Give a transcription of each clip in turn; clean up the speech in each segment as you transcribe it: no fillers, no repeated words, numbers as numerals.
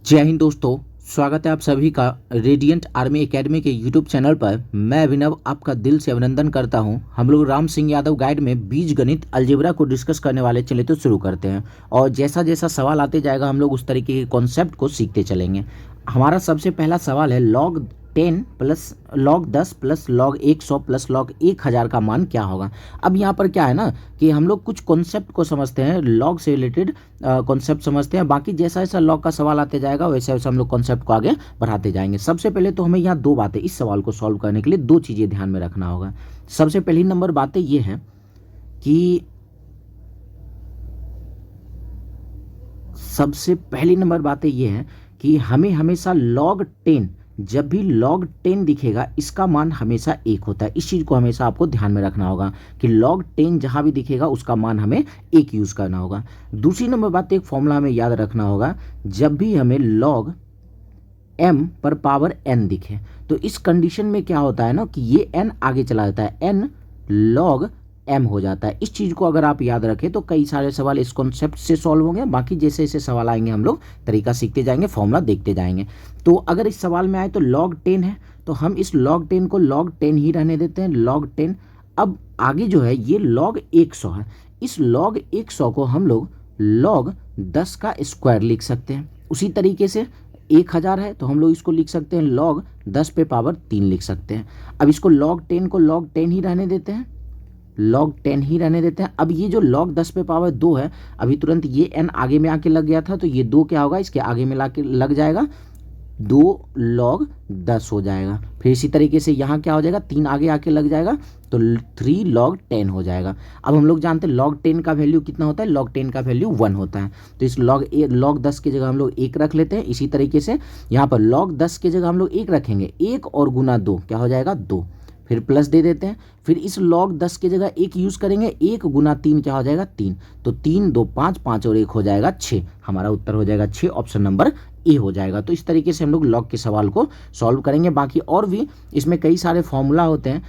जय हिंद दोस्तों। स्वागत है आप सभी का रेडिएंट आर्मी एकेडमी के यूट्यूब चैनल पर। मैं अभिनव आपका दिल से अभिनंदन करता हूं। हम लोग राम सिंह यादव गाइड में बीज गणित अलजेब्रा को डिस्कस करने वाले। चले तो शुरू करते हैं और जैसा जैसा सवाल आते जाएगा हम लोग उस तरीके के कॉन्सेप्ट को सीखते चलेंगे। हमारा सबसे पहला सवाल है log 10 plus log 10 plus log 100 plus log 1000 का मान क्या होगा। अब यहाँ पर क्या है ना कि हम लोग कुछ कॉन्सेप्ट को समझते हैं, लॉग से रिलेटेड कॉन्सेप्ट समझते हैं। बाकी जैसा जैसा लॉग का सवाल आते जाएगा वैसे वैसे हम लोग कॉन्सेप्ट को आगे बढ़ाते जाएंगे। सबसे पहले तो हमें यहाँ दो बातें, इस सवाल को सॉल्व करने के लिए दो चीज़ें ध्यान में रखना होगा। सबसे पहली नंबर बातें ये है कि हमें हमेशा लॉग 10, जब भी लॉग 10 दिखेगा इसका मान हमेशा 1 होता है। इस चीज़ को हमेशा आपको ध्यान में रखना होगा कि लॉग 10 जहाँ भी दिखेगा उसका मान हमें 1 यूज़ करना होगा। दूसरी नंबर बात, एक फॉर्मूला हमें याद रखना होगा, जब भी हमें लॉग m पर पावर n दिखे तो इस कंडीशन में क्या होता है ना कि ये n आगे चला जाता है, n log m हो जाता है। इस चीज़ को अगर आप याद रखें तो कई सारे सवाल इस कॉन्सेप्ट से सॉल्व होंगे। बाकी जैसे जैसे सवाल आएंगे हम लोग तरीका सीखते जाएंगे, फॉर्मूला देखते जाएंगे। तो अगर इस सवाल में आए तो log 10 है तो हम इस log 10 को log 10 ही रहने देते हैं, log 10। अब आगे जो है ये log 100 है, इस log 100 को हम लोग log 10 का स्क्वायर लिख सकते हैं। उसी तरीके से 1000 है तो हम लोग इसको लिख सकते हैं log 10 पे पावर 3 लिख सकते हैं। अब इसको log 10 को log 10 ही रहने देते हैं, log 10 ही रहने देते हैं। अब ये जो log 10 पे पावर 2 है, अभी तुरंत ये n आगे में आके लग गया था तो ये 2 क्या होगा, इसके आगे में लाके लग जाएगा, 2 log 10 हो जाएगा। फिर इसी तरीके से यहाँ क्या हो जाएगा, 3 आगे आके लग जाएगा तो 3 log 10 हो जाएगा। अब हम लोग जानते हैं log 10 का वैल्यू कितना होता है, log 10 का वैल्यू 1 होता है। तो इस log 10 की जगह हम लोग 1 रख लेते हैं। इसी तरीके से यहाँ पर log 10 की जगह हम लोग 1 रखेंगे, 1 और गुना 2 क्या हो जाएगा, 2। फिर प्लस दे देते हैं। फिर इस log 10 की जगह 1 यूज़ करेंगे, 1 गुना 3 क्या हो जाएगा, 3। तो 3 2 5, 5 और 1 हो जाएगा 6। हमारा उत्तर हो जाएगा 6, ऑप्शन नंबर ए हो जाएगा। तो इस तरीके से हम लोग लॉग के सवाल को सॉल्व करेंगे। बाकी और भी इसमें कई सारे फॉर्मूला होते हैं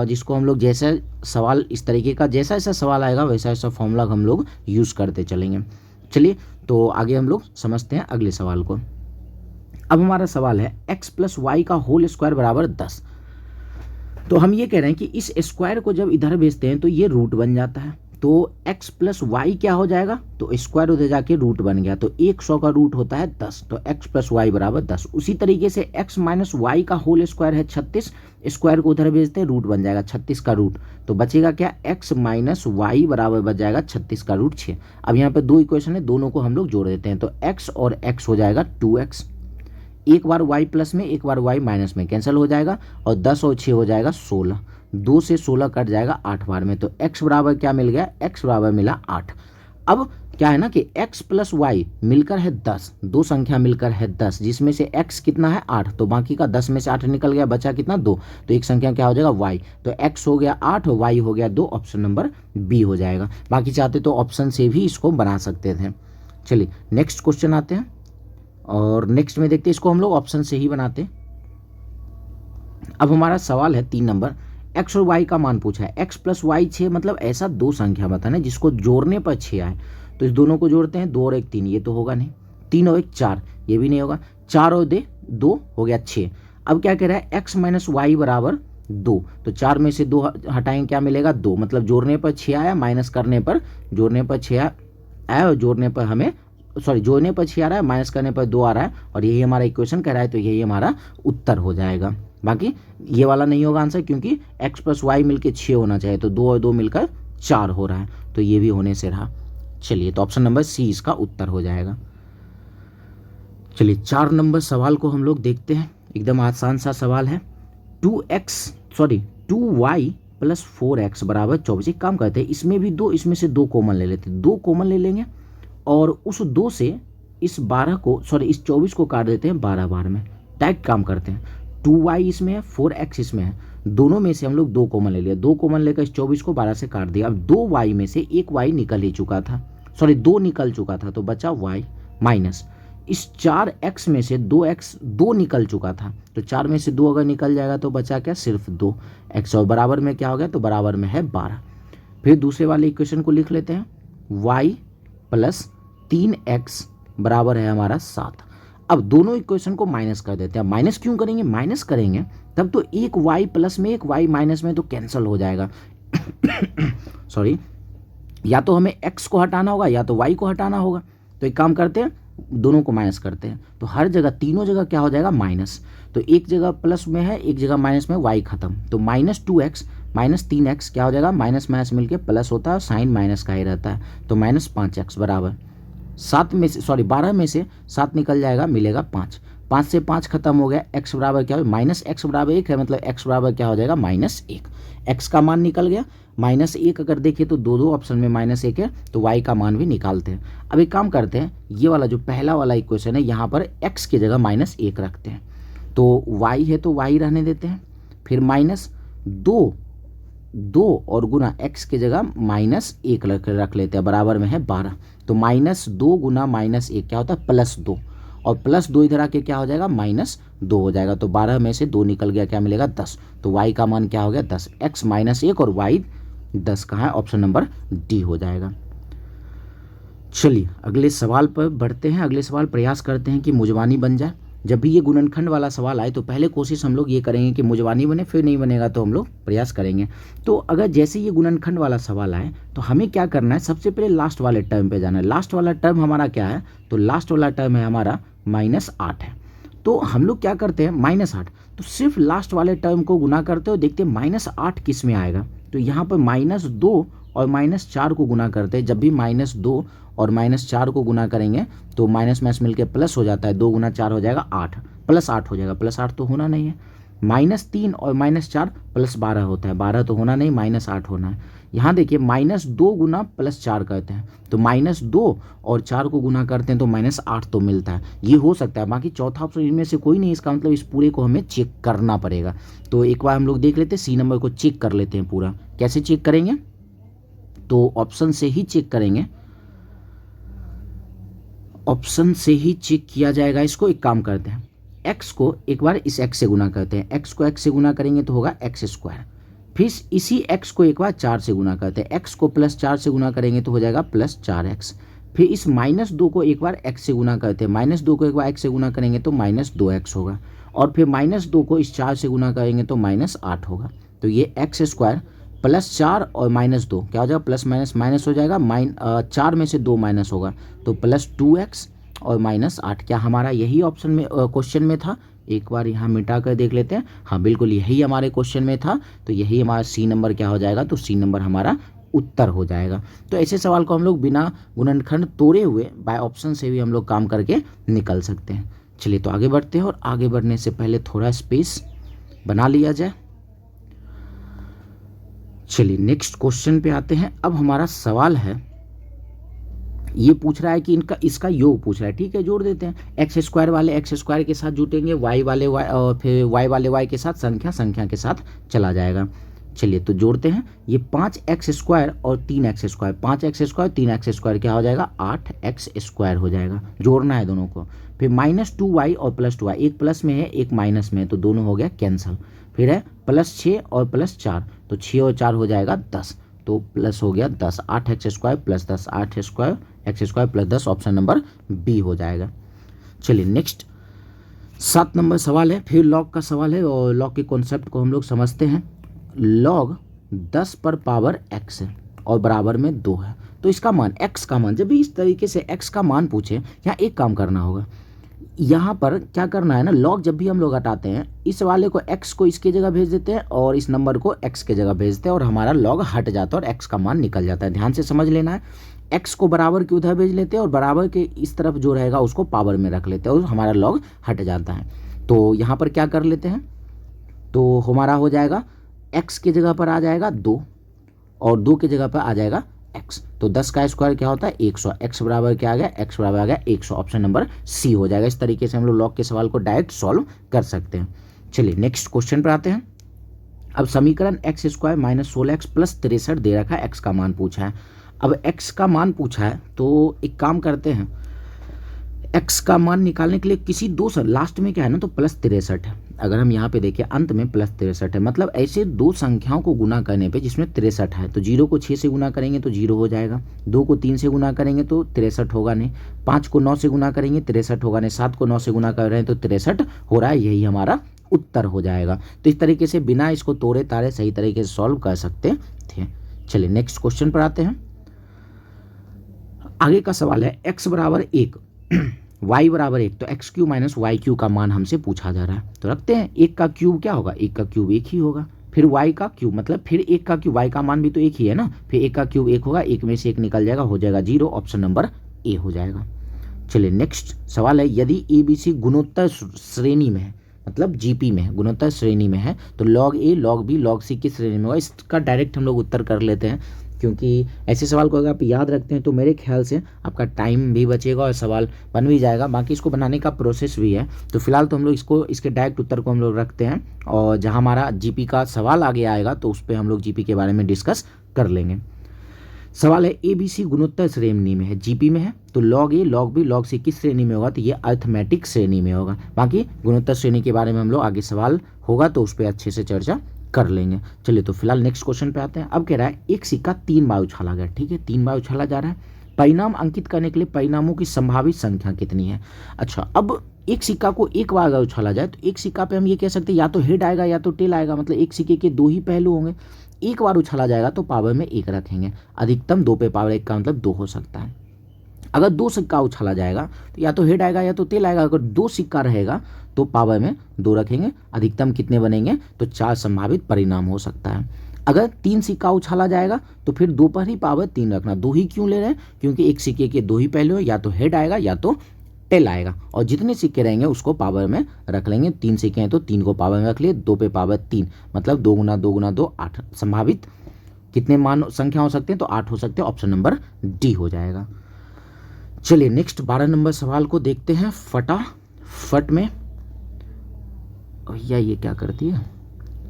जिसको हम लोग जैसा सवाल इस तरीके का जैसा ऐसा सवाल आएगा वैसा ऐसा फॉर्मूला हम लोग यूज़ करते चलेंगे। चलिए तो आगे हम लोग समझते हैं अगले सवाल को। अब हमारा सवाल है x प्लस वाई का होल स्क्वायर बराबर 10। तो हम ये कह रहे हैं कि इस स्क्वायर को जब इधर भेजते हैं तो ये रूट बन जाता है। तो x प्लस वाई क्या हो जाएगा, तो स्क्वायर उधर जाके रूट बन गया। तो 100 का रूट होता है 10, तो x प्लस वाई बराबर 10। उसी तरीके से x माइनस वाई का होल स्क्वायर है 36, स्क्वायर को उधर भेजते हैं रूट बन जाएगा 36 का रूट। तो बचेगा क्या, x माइनस वाई बराबर बच जाएगा 36 का रूट 6। अब यहाँ पे दो इक्वेशन है, दोनों को हम लोग जोड़ देते हैं। तो x और x हो जाएगा 2x, एक बार y प्लस में एक बार y माइनस में कैंसिल हो जाएगा और 10 और 6 हो जाएगा 16, 2 से 16 कट जाएगा 8 बार में। तो x बराबर क्या मिल गया, x बराबर मिला 8। अब क्या है ना कि x प्लस वाई मिलकर है 10, दो संख्या मिलकर है 10 जिसमें से x कितना है 8, तो बाकी का 10 में से 8 निकल गया, बचा कितना 2। तो एक संख्या क्या हो जाएगा y, तो x हो गया 8 और y हो गया 2, ऑप्शन नंबर बी हो जाएगा। बाकी चाहते तो ऑप्शन से भी इसको बना सकते थे। चलिए नेक्स्ट क्वेश्चन आते हैं और नेक्स्ट में देखते हैं, इसको हम लोग ऑप्शन से ही बनाते हैं। अब हमारा सवाल है 3 नंबर, x और y का मान पूछा है। x प्लस वाई 6, मतलब ऐसा दो संख्या बताना जिसको जोड़ने पर 6 आए। तो इस दोनों को जोड़ते हैं, 2 और 1 3, ये तो होगा नहीं। 3 और 1 4, ये भी नहीं होगा। 4 और 2 हो गया 6। अब क्या कह रहा है, x माइनस वाई बराबर 2। तो 4 में से 2 हटाएंगे, क्या मिलेगा 2, मतलब जोड़ने पर 6 आया, माइनस करने पर जोड़ने पर 6 आया और जोड़ने पर हमें जोड़ने पर 6 आ रहा है, माइनस करने पर 2 आ रहा है और यही हमारा इक्वेशन कह रहा है। तो यही हमारा उत्तर हो जाएगा। बाकी ये वाला नहीं होगा आंसर, क्योंकि x प्लस वाई मिलकर 6 होना चाहिए, तो 2 और 2 मिलकर 4 हो रहा है, तो ये भी होने से रहा। चलिए तो ऑप्शन नंबर सी इसका उत्तर हो जाएगा। चलिए 4 नंबर सवाल को हम लोग देखते हैं। एकदम आसान सा सवाल है। 2y प्लस 4x बराबर 24। एक काम करते हैं, इसमें भी 2, इसमें से 2 कॉमन ले लेते हैं, 2 कॉमन ले लेंगे और उस 2 से इस 24 को काट देते हैं 12 बार में। डायरेक्ट काम करते हैं, 2y इसमें है, 4x इसमें है, दोनों में से हम लोग 2 कॉमन ले लिया, 2 कॉमन लेकर इस 24 को 12 से काट दिया। अब 2y में से एक y निकल ही चुका था, 2 निकल चुका था, तो बचा y माइनस इस 4x में से 2 निकल चुका था, तो 4 में से 2 अगर निकल जाएगा तो बचा क्या, सिर्फ 2 x, और बराबर में क्या हो गया, तो बराबर में है 12। फिर दूसरे वाले इक्वेशन को लिख लेते हैं, y प्लस 3x बराबर है हमारा 7। अब दोनों इक्वेशन को माइनस कर देते हैं। माइनस क्यों करेंगे, माइनस करेंगे तब तो एक y प्लस में एक y माइनस में तो कैंसिल हो जाएगा सॉरी, या तो हमें x को हटाना होगा या तो y को हटाना होगा। तो एक काम करते हैं, दोनों को माइनस करते हैं, तो हर जगह तीनों जगह क्या हो जाएगा माइनस। तो एक जगह प्लस में है, एक जगह माइनस में, y खत्म, तो -2x माइनस 3x क्या हो जाएगा, माइनस माइनस मिलके प्लस होता है, साइन माइनस का ही रहता है, तो -5x बराबर 12 में से 7 निकल जाएगा, मिलेगा 5। 5 से 5 खत्म हो गया, x बराबर क्या हो, -x बराबर 1 है, मतलब x बराबर क्या हो जाएगा -1। x का मान निकल गया, -1 अगर देखें तो दो ऑप्शन में -1 है, तो y का मान भी निकालते हैं। अब एक काम करते हैं, ये वाला जो पहला वाला इक्वेशन है यहाँ पर x की जगह -1 रखते हैं, तो y है तो y रहने देते हैं, फिर -2 और गुना x की जगह -1 रख लेते हैं, बराबर में है 12, तो -2 गुना -1 क्या होता है +2, और +2 इधर आके क्या हो जाएगा -2 हो जाएगा, तो 12 में से 2 निकल गया, क्या मिलेगा 10, तो y का मान क्या हो गया 10, x -1 और y 10 कहाँ है, ऑप्शन नंबर डी हो जाएगा। चलिए अगले सवाल पर बढ़ते हैं। अगले सवाल प्रयास करते हैं कि मुजवानी बन जाए। जब भी ये गुणनखंड वाला सवाल आए तो पहले कोशिश हम लोग ये करेंगे कि मुजवानी बने, फिर नहीं बनेगा तो हम लोग प्रयास करेंगे। तो अगर जैसे ये गुणनखंड वाला सवाल आए तो हमें क्या करना है, सबसे पहले लास्ट वाले टर्म पे जाना है। लास्ट वाला टर्म हमारा क्या है, तो लास्ट वाला टर्म है हमारा -8 है। तो हम लोग क्या करते हैं, -8, तो सिर्फ लास्ट वाले टर्म को गुना करते हो, देखते हैं -8 किस में आएगा, तो यहाँ पर -2 और -4 को गुना करते हैं। जब भी -2 और -4 को गुना करेंगे तो माइनस माइनस मिलके प्लस हो जाता है, 2 गुना 4 हो जाएगा 8, +8 हो जाएगा, +8 तो होना नहीं है। -3 और -4 +12 होता है, 12 तो होना नहीं, -8 होना है। यहाँ देखिए -2 गुना +4 करते हैं, तो -2 और 4 को गुना करते हैं तो -8 तो मिलता है, ये हो सकता है। बाकी चौथा ऑप्शन इनमें से कोई नहीं, इसका मतलब इस पूरे को हमें चेक करना पड़ेगा। तो एक बार हम लोग देख लेते हैं, सी नंबर को चेक कर लेते हैं पूरा। कैसे चेक करेंगे, तो ऑप्शन से ही चेक करेंगे, ऑप्शन से ही चेक किया जाएगा इसको। एक काम करते हैं, x को एक बार इस x से गुना करते हैं, x को x से गुना करेंगे तो होगा x², फिर इसी x को एक बार 4 से गुना करते हैं, x को +4 से गुना करेंगे तो हो जाएगा +4x, फिर इस -2 को एक बार x से गुना करते हैं, -2 को एक बार x से गुना करेंगे तो -2x होगा, और फिर -2 को इस 4 से गुना करेंगे तो -8 होगा। तो ये x² +4 और -2 क्या हो जाएगा, प्लस माइनस माइनस हो जाएगा, 4 में से 2 माइनस होगा तो +2x और -8। क्या हमारा यही ऑप्शन में क्वेश्चन में था, एक बार यहाँ मिटा कर देख लेते हैं। हाँ बिल्कुल यही हमारे क्वेश्चन में था, तो यही हमारा सी नंबर क्या हो जाएगा, तो सी नंबर हमारा उत्तर हो जाएगा। तो ऐसे सवाल को हम लोग बिना गुणनखंड तोड़े हुए बाय ऑप्शन से भी हम लोग काम करके निकल सकते हैं। चलिए तो आगे बढ़ते हैं, और आगे बढ़ने से पहले थोड़ा स्पेस बना लिया जाए। चलिए नेक्स्ट क्वेश्चन पे आते हैं। अब हमारा सवाल है, ये पूछ रहा है कि इसका योग पूछ रहा है, ठीक है जोड़ देते हैं। x² वाले x² के साथ जुटेंगे, y वाले y और फिर y वाले y के साथ संख्या के साथ चला जाएगा। चलिए तो जोड़ते हैं, ये 5x² और 3x², 5x² 3x² क्या हो जाएगा 8x² हो जाएगा, जोड़ना है दोनों को। फिर -2y और +2y, एक प्लस में है एक माइनस में है, तो दोनों हो गया कैंसिल। फिर है +6 और +4, तो 6 और 4 हो जाएगा 10, तो प्लस हो गया 10, 8x² + 10, 8x² + 10, option number B हो जाएगा। चलिए नेक्स्ट 7 नंबर सवाल है, फिर लॉग का सवाल है, और लॉग के कॉन्सेप्ट को हम लोग समझते हैं। लॉग 10 पर पावर x है और बराबर में 2 है, तो इसका मान x का मान, जब भी इस तरीके से x का मान पूछे, यहाँ एक काम करना होगा, यहाँ पर क्या करना है ना, लॉग जब भी हम लोग हटाते हैं, इस वाले को x को इसके जगह भेज देते हैं और इस नंबर को x के जगह भेजते हैं, और हमारा लॉग हट जाता है और x का मान निकल जाता है। ध्यान से समझ लेना है, x को बराबर के उधर भेज लेते हैं और बराबर के इस तरफ जो रहेगा उसको पावर में रख लेते हैं और हमारा लॉग हट जाता है। तो यहाँ पर क्या कर लेते हैं, तो हमारा हो जाएगा x के जगह पर आ जाएगा 2 और 2 के जगह पर आ जाएगा x, तो 10 का स्क्वायर क्या होता है 100, x बराबर क्या आ गया, x बराबर आ गया 100, ऑप्शन नंबर सी हो जाएगा। इस तरीके से हम लोग लॉग के सवाल को डायरेक्ट सॉल्व कर सकते हैं। चलिए नेक्स्ट क्वेश्चन पर आते हैं। अब समीकरण x² - 16x + 63 दे रखा है, x का मान पूछा है। अब x का मान पूछा है तो एक काम करते हैं, x का मान निकालने के लिए किसी दो लास्ट में क्या है ना, तो +63 है। अगर हम यहाँ पे देखें अंत में प्लस 63 है, मतलब ऐसे दो संख्याओं को गुना करने पे जिसमें 63 है, तो 0 को 6 से गुना करेंगे तो 0 हो जाएगा, 2 को 3 से गुना करेंगे तो 63 होगा नहीं, 5 को 9 से गुना करेंगे 63 होगा नहीं, 7 को 9 से गुना कर रहे हैं तो 63 हो रहा है, यही हमारा उत्तर हो जाएगा। तो इस तरीके से बिना इसको तोड़े तारे सही तरीके से सॉल्व कर सकते थे। चलिए नेक्स्ट क्वेश्चन पर आते हैं। आगे का सवाल है x बराबर 1 y बराबर 1, तो X cube minus Y cube का मान हमसे पूछा जा रहा है। तो रखते हैं 1 का क्यूब क्या होगा, 1 का क्यूब 1 ही होगा, फिर y का क्यूब मतलब फिर 1 का क्यूब, y का मान भी तो 1 ही है ना, फिर 1 का क्यूब 1 होगा, 1 में से 1 निकल जाएगा, हो जाएगा 0, ऑप्शन नंबर ए हो जाएगा। चलिए नेक्स्ट सवाल है, यदि ABC गुणोत्तर श्रेणी में है, मतलब जीपी में है, गुणोत्तर श्रेणी में है, तो log A log B log C किस श्रेणी में होगा, इसका डायरेक्ट हम लोग उत्तर कर लेते हैं, क्योंकि ऐसे सवाल को अगर आप याद रखते हैं तो मेरे ख्याल से आपका टाइम भी बचेगा और सवाल बन भी जाएगा, बाकी इसको बनाने का प्रोसेस भी है। तो फिलहाल तो हम लोग इसके डायरेक्ट उत्तर को हम लोग रखते हैं, और जहां हमारा जीपी का सवाल आगे आएगा तो उस पर हम लोग जीपी के बारे में डिस्कस कर लेंगे। सवाल है ABC गुणोत्तर श्रेणी में है, जीपी में है, तो log A log B log C किस श्रेणी में होगा, तो ये अर्थमेटिक श्रेणी में होगा। बाकी गुणोत्तर श्रेणी के बारे में हम लोग आगे सवाल होगा तो उस पर अच्छे से चर्चा कर लेंगे। चलिए तो फिलहाल नेक्स्ट क्वेश्चन पे आते हैं। अब कह रहा है एक सिक्का 3 बार उछाला गया, ठीक है, 3 बार उछाला जा रहा है, परिणाम अंकित करने के लिए परिणामों की संभावित संख्या कितनी है। अच्छा, अब एक सिक्का को एक बार अगर उछाला जाए तो एक सिक्का पे हम ये कह सकते हैं या तो हेड आएगा या तो टेल आएगा, मतलब एक सिक्के के दो ही पहलू होंगे। एक बार उछाला जाएगा तो पावर में 1 रखेंगे, अधिकतम 2 पे पावर 1 का मतलब 2 हो सकता है। अगर 2 सिक्का उछाला जाएगा तो या तो हेड आएगा या तो टेल आएगा, अगर 2 सिक्का रहेगा तो पावर में 2 रखेंगे, अधिकतम कितने बनेंगे, तो 4 संभावित परिणाम हो सकता है। अगर 3 सिक्का उछाला जाएगा तो फिर 2 पर ही पावर 3 रखना, 2 ही क्यों ले रहे हैं, क्योंकि एक सिक्के के 2 ही पहलू हैं, या तो हेड आएगा या तो टेल आएगा, और जितने सिक्के रहेंगे उसको पावर में रख लेंगे। 3 सिक्के हैं तो 3 को पावर में रख लिए, 2 पे पावर 3, मतलब 2 गुना 2 गुना 2 8, संभावित कितने मान संख्या हो सकते हैं, तो 8 हो सकते हैं, ऑप्शन नंबर डी हो जाएगा। चलिए नेक्स्ट 12 नंबर सवाल को देखते हैं फटाफट में। भैया ये क्या करती है।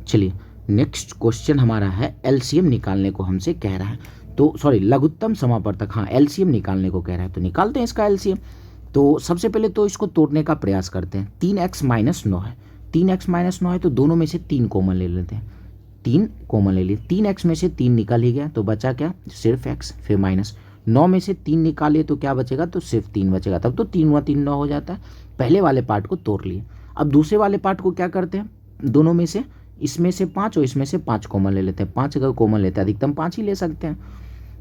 चलिए नेक्स्ट क्वेश्चन हमारा है एलसीएम निकालने को हमसे कह रहा है, तो सॉरी लघुत्तम समापवर्तक, हाँ एलसीएम निकालने को कह रहा है, तो निकालते हैं इसका एलसीएम। तो सबसे पहले तो इसको तोड़ने का प्रयास करते हैं। 3x माइनस 9 है, 3x माइनस 9 है, तो दोनों में से 3 कॉमन ले लेते हैं, 3 कॉमन ले लिए, 3x में से 3 निकल ही गया, तो बचा क्या, सिर्फ x, फिर माइनस 9 में से 3 निकालिए तो क्या बचेगा, तो सिर्फ 3 बचेगा, तब तो 3 व 3 9 हो जाता है। पहले वाले पार्ट को तोड़ लिए। अब दूसरे वाले पार्ट को क्या करते हैं, दोनों में से इसमें से 5 और इसमें से 5 कॉमन ले लेते हैं। 5 अगर कॉमन लेते हैं अधिकतम 5 ही ले सकते हैं,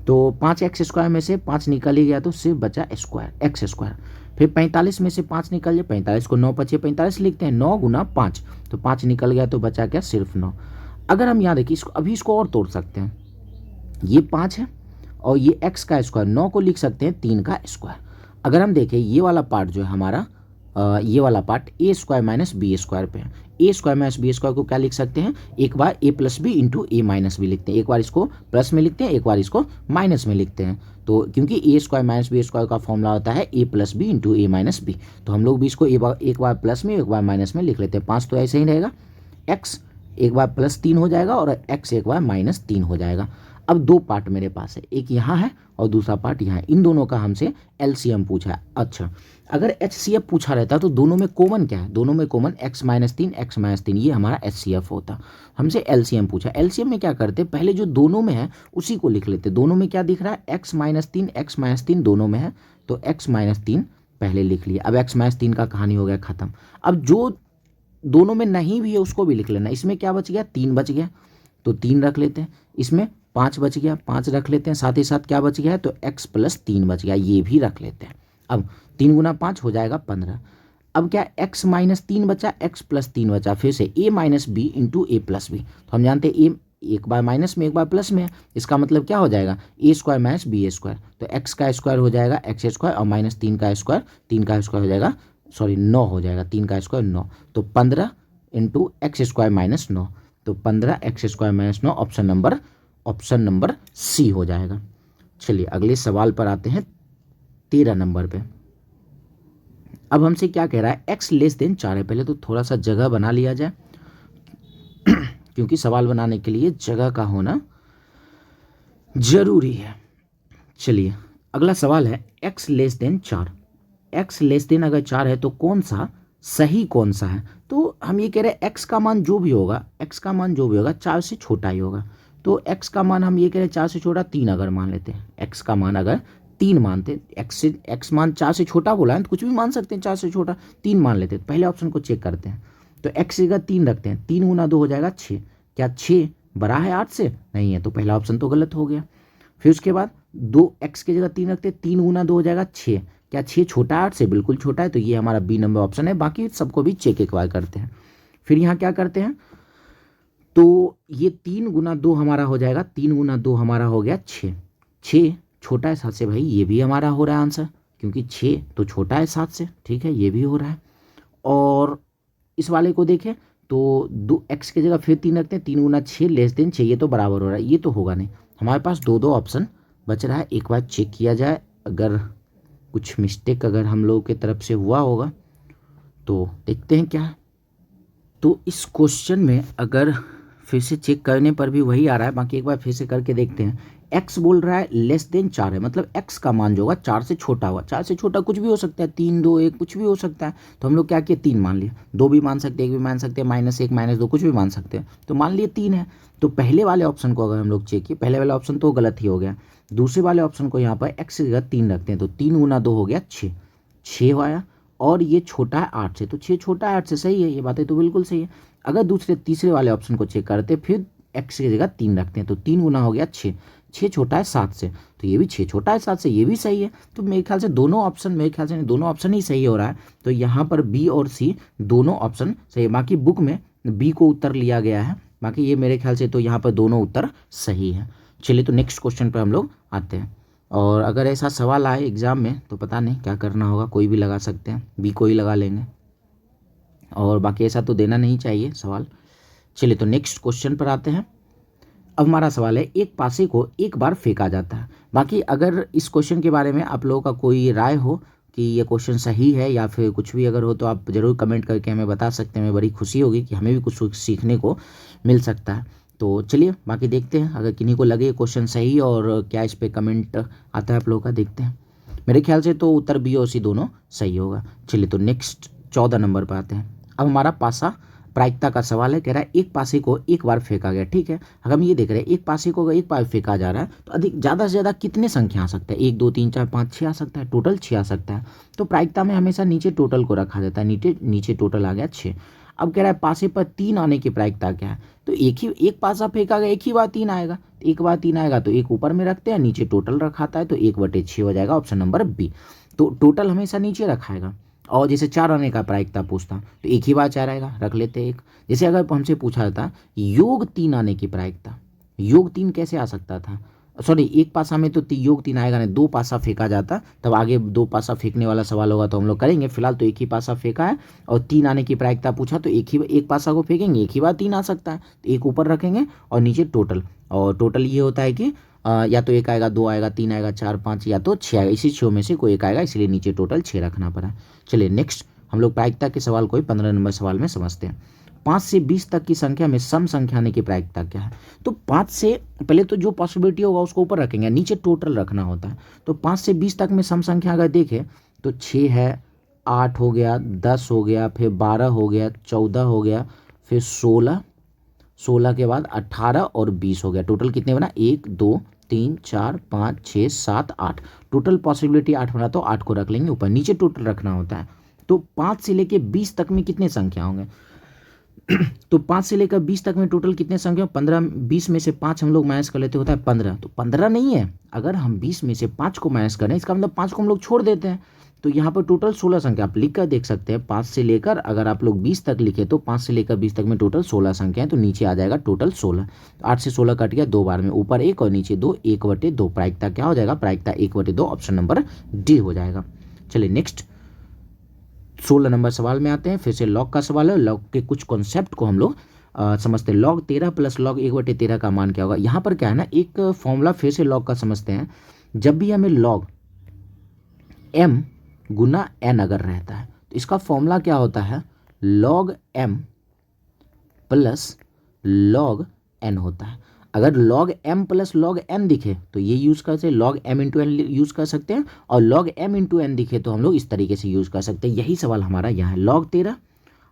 तो 5x² में से 5 निकल ही गया तो सिर्फ बचा स्क्वायर, एक्स स्क्वायर। फिर 45 में से 5 निकल गया, 45 को 9 बचे, 45 लिखते हैं, 9 गुना 5, तो 5 निकल गया तो बचा क्या, सिर्फ 9। अगर हम यहाँ देखिए इसको, अभी इसको और तोड़ सकते हैं, ये 5 है और ये x का स्क्वायर, 9 को लिख सकते हैं 3 का स्क्वायर। अगर हम देखें ये वाला पार्ट जो है हमारा, ये वाला part A square minus B square पे है। A square minus B square को क्या लिख सकते हैं, एक बार A plus B into A minus B लिखते हैं, एक बार इसको प्लस में लिखते हैं, एक बार इसको माइनस में लिखते हैं। तो क्योंकि ए स्क्वायर माइनस बी स्क्वायर का फॉर्मूला होता है ए plus B into A minus B, तो हम लोग भी इसको एक बार प्लस में एक बार माइनस में लिख लेते हैं। 5 तो ऐसे ही रहेगा, एक्स एक बार प्लस 3 हो जाएगा और एक्स एक बार माइनस 3 हो जाएगा। अब 2 पार्ट मेरे पास है, एक यहाँ है और दूसरा पार्ट यहाँ है, इन दोनों का हमसे एलसीएम पूछा है। अच्छा, अगर एचसीएफ पूछा रहता तो दोनों में कॉमन क्या है, दोनों में कॉमन x माइनस 3 ये हमारा एचसीएफ होता। हमसे एलसीएम पूछा, एलसीएम में क्या करते, पहले जो दोनों में है उसी को लिख लेते। दोनों में क्या दिख रहा है, x माइनस 3 दोनों में है, तो x माइनस 3 पहले लिख लिया। अब x माइनस 3 का कहानी हो गया खत्म। अब जो दोनों में नहीं भी है उसको भी लिख लेना। इसमें क्या बच गया, 3 बच गया, तो 3 रख लेते हैं। इसमें 5 बच गया, 5 रख लेते हैं, साथ ही साथ क्या बच गया है, तो x प्लस 3 बच गया, ये भी रख लेते हैं। अब 3 गुना 5 हो जाएगा 15। अब क्या, x माइनस 3 बचा, x प्लस 3 बचा, फिर से a minus B into A plus B. तो हम जानते हैं a एक बार माइनस में एक बार प्लस में है, इसका मतलब क्या हो जाएगा, ए स्क्वायर माइनस बी स्क्वायर, तो x का स्क्वायर हो जाएगा एक्स स्क्वायर और माइनस 3 का स्क्वायर हो जाएगा, सॉरी 9 हो जाएगा, 3 का स्क्वायर 9, तो 15 इंटू एक्स स्क्वायर माइनस 9, तो 15 X square minus 9, option number C हो जाएगा। चलिए अगले सवाल पर आते हैं 13 नंबर पे। अब हमसे क्या कह रहा है, x लेस देन 4 है। पहले तो थोड़ा सा जगह बना लिया जाए क्योंकि सवाल बनाने के लिए जगह का होना जरूरी है। चलिए अगला सवाल है x less than 4। x less than अगर 4 है तो कौन सा सही कौन सा है। तो हम ये कह रहे हैं x का मान जो भी होगा, x का मान जो भी होगा 4 से छोटा ही होगा। तो x का मान हम ये कह रहे हैं 4 से छोटा 3 अगर मान लेते हैं, x का मान अगर 3 मानते हैं, x मान 4 से छोटा बोला है तो कुछ भी मान सकते हैं, 4 से छोटा 3 मान लेते हैं। पहले ऑप्शन को चेक करते हैं, तो x की जगह 3 रखते हैं, 3 गुना 2 हो जाएगा 6। क्या 6 बड़ा है 8 से? नहीं है, तो पहला ऑप्शन तो गलत हो गया। फिर उसके बाद 2x की जगह 3 रखते हैं, 3 गुना 2 हो जाएगा 6। क्या 6 छोटा है 8 से? बिल्कुल छोटा है, तो ये हमारा बी नंबर ऑप्शन है। बाकी सबको भी चेक एक बार करते हैं। फिर यहाँ क्या करते हैं, तो ये 3 गुना 2 हमारा हो जाएगा, 3 गुना 2 हमारा हो गया 6। 6 छोटा है 7 से, भाई ये भी हमारा हो रहा है आंसर, क्योंकि 6 तो छोटा है 7 से, ठीक है, ये भी हो रहा है। और इस वाले को देखें तो 2x की जगह फिर 3 रखते हैं, 3 गुना 6 लेस देन 6, ये तो बराबर हो रहा है, ये तो होगा नहीं। हमारे पास दो दो ऑप्शन बच रहा है, एक बार चेक किया जाए, अगर कुछ मिस्टेक अगर हम लोगों की तरफ से हुआ होगा तो देखते हैं क्या है। तो इस क्वेश्चन में अगर फिर से चेक करने पर भी वही आ रहा है, बाकी एक बार फिर से करके देखते हैं। x बोल रहा है लेस देन 4 है, मतलब x का मान जो होगा 4 से छोटा होगा। 4 से छोटा कुछ भी हो सकता है, 3 2 1 कुछ भी हो सकता है। तो हम लोग क्या किए, 3 मान लिए, 2 भी मान सकते हैं, 1 भी मान सकते हैं, -1 -2 कुछ भी मान सकते हैं, तो मान लिए 3 है। तो पहले वाले ऑप्शन को अगर हम लोग चेक किए, पहले वाला ऑप्शन तो गलत ही हो गया। दूसरे वाले ऑप्शन को यहाँ पर x की जगह 3 रखते हैं, तो 3 गुना 2 हो गया 6, 6 आया। और ये छोटा है 8 से, तो 6 छोटा है 8 से, सही है, ये बातें तो बिल्कुल सही है। अगर तीसरे वाले ऑप्शन को चेक करते, फिर x की जगह 3 रखते हैं, तो 3 गुना हो गया 6, 6 छोटा है 7 से, तो ये भी 6 छोटा है 7 से, ये भी सही है। तो मेरे ख्याल से दोनों ऑप्शन ही सही हो रहा है। तो यहाँ पर बी और सी दोनों ऑप्शन सही है। बाकी बुक में बी को उत्तर लिया गया है, बाकी ये मेरे ख्याल से तो यहाँ पर दोनों उत्तर सही है। चलिए, तो नेक्स्ट क्वेश्चन पर हम लोग आते हैं। और अगर ऐसा सवाल आए एग्ज़ाम में तो पता नहीं क्या करना होगा, कोई भी लगा सकते हैं, बी को ही लगा लेंगे, और बाकी ऐसा तो देना नहीं चाहिए सवाल। चलिए, तो नेक्स्ट क्वेश्चन पर आते हैं। अब हमारा सवाल है, एक पासे को एक बार फेंका जाता है। बाकी अगर इस क्वेश्चन के बारे में आप लोगों का कोई राय हो कि ये क्वेश्चन सही है या फिर कुछ भी अगर हो, तो आप ज़रूर कमेंट करके हमें बता सकते हैं। हमें बड़ी खुशी होगी कि हमें भी कुछ सीखने को मिल सकता है। तो चलिए बाकी देखते हैं, अगर किन्हीं को लगे क्वेश्चन सही और क्या इस पर कमेंट आता है आप लोगों का, देखते हैं। मेरे ख्याल से तो उत्तर बी और सी दोनों सही होगा। चलिए, तो नेक्स्ट 14 नंबर पर आते हैं। अब हमारा पासा प्रायिकता का सवाल है, कह रहा है एक पासे को एक बार फेंका गया, ठीक है। अगर हम ये देख रहे हैं एक पासे को अगर एक बार फेंका जा रहा है तो अधिक ज़्यादा से ज़्यादा कितने संख्या आ सकता है, 1 2 3 4 5 6 आ सकता है, टोटल 6 आ सकता है। तो प्रायिकता में हमेशा नीचे टोटल को रखा जाता है, नीचे टोटल आ गया 6। अब कह रहा है पासे पर 3 आने की प्रायिकता क्या है, तो एक पासा फेंका गया, एक ही बार 3 आएगा, तो एक बार 3 आएगा तो एक ऊपर में रखते हैं, नीचे टोटल रखाता है, तो 1/6 हो जाएगा, ऑप्शन नंबर बी। तो टोटल हमेशा नीचे रखाएगा। और जैसे 4 आने का प्रायिकता पूछता तो एक ही बार 4 आएगा, रख लेते एक। जैसे अगर हमसे पूछा जाता योग 3 आने की प्रायिकता, योग 3 कैसे आ सकता था, सॉरी एक पासा में तो योग 3 आएगा नहीं, 2 पासा फेंका जाता, तब आगे 2 पासा फेंकने वाला सवाल होगा तो हम लोग करेंगे। फिलहाल तो एक ही पासा फेंका है और 3 आने की प्रायिकता पूछा, तो एक पासा को फेंकेंगे, एक ही बार 3 आ सकता है, तो एक ऊपर रखेंगे और नीचे टोटल। और टोटल ये होता है कि या तो 1 आएगा, 2 आएगा, 3 आएगा, 4 5 या तो 6 आएगा, इसी 6 में से कोई एक आएगा, इसलिए नीचे टोटल 6 रखना पड़ा। चलिए नेक्स्ट हम लोग प्रायिकता के सवाल को ही 15 नंबर सवाल में समझते हैं। 5 से 20 तक की संख्या में सम संख्या आने की प्रायिकता क्या है। तो 5 से पहले तो जो पॉसिबिलिटी होगा उसको ऊपर रखेंगे, नीचे टोटल रखना होता है। तो 5 से 20 तक में सम संख्या अगर देखें तो 6 है, 8 हो गया, 10 हो गया, फिर 12 हो गया, 14 हो गया, फिर 16, 16 के बाद 18 और 20 हो गया। टोटल कितने बना, 1 2 3 4 5 6 7 8, टोटल पॉसिबिलिटी 8 बना, तो 8 को रख लेंगे ऊपर, नीचे टोटल रखना होता है। तो 5 से लेके 20 तक में कितने संख्या होंगे, तो 5 से लेकर 20 तक में टोटल कितने संख्या, 15, 20 में से 5 हम लोग माइनस कर लेते, होता है 15। तो 15 नहीं है, अगर हम 20 में से 5 को माइनस करें इसका मतलब 5 को हम लोग छोड़ देते हैं, तो यहाँ पर टोटल 16 संख्या आप लिख कर देख सकते हैं। 5 से लेकर अगर आप लोग 20 तक लिखे तो 5 से लेकर 20 तक में टोटल 16 संख्या है, तो नीचे आ जाएगा टोटल 16। 8 से 16 कट गया 2 बार में, ऊपर 1 और नीचे 2, 1/2। प्रायिकता क्या हो जाएगा, प्रायिकता 1/2, ऑप्शन नंबर डी हो जाएगा। चलिए नेक्स्ट 16 नंबर सवाल में आते हैं। फिर से लॉग का सवाल है, लॉग के कुछ कॉन्सेप्ट को हम लोग समझते हैं। log 13 प्लस log 1/13 का मान क्या होगा। यहाँ पर क्या है ना, एक फॉर्मूला फिर से log का समझते हैं। जब भी हमें log m गुना n अगर रहता है तो इसका फॉर्मूला क्या होता है, log m plus log n होता है। अगर log m plus log n दिखे तो ये यूज़ कर सकते, log m into N use कर सकते हैं, और log m इंटू एन दिखे तो हम लोग इस तरीके से यूज़ कर सकते हैं। यही सवाल हमारा यहाँ है, log 13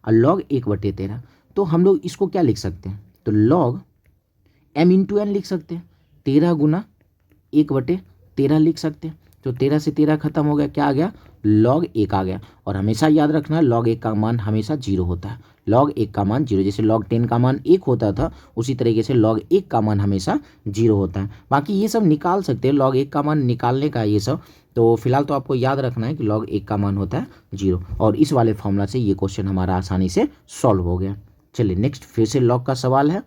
और log 1/13। तो हम लोग इसको क्या लिख सकते हैं, तो log m इंटू एन लिख सकते हैं, 13 गुना 1/13 लिख सकते हैं। तो 13 से 13 खत्म हो गया, क्या आ गया, log 1 आ गया। और हमेशा याद रखना log 1 का मान हमेशा 0 होता है, log 1 का मान 0, जैसे log 10 का मान 1 होता था उसी तरीके से log 1 का मान हमेशा 0 होता है। बाकी ये सब निकाल सकते हैं, log 1 का मान निकालने का ये सब, तो फिलहाल तो आपको याद रखना है कि log 1 का मान होता है 0। और इस वाले फॉर्मूला से ये क्वेश्चन हमारा आसानी से सॉल्व हो गया। चलिए नेक्स्ट फिर से log का सवाल है,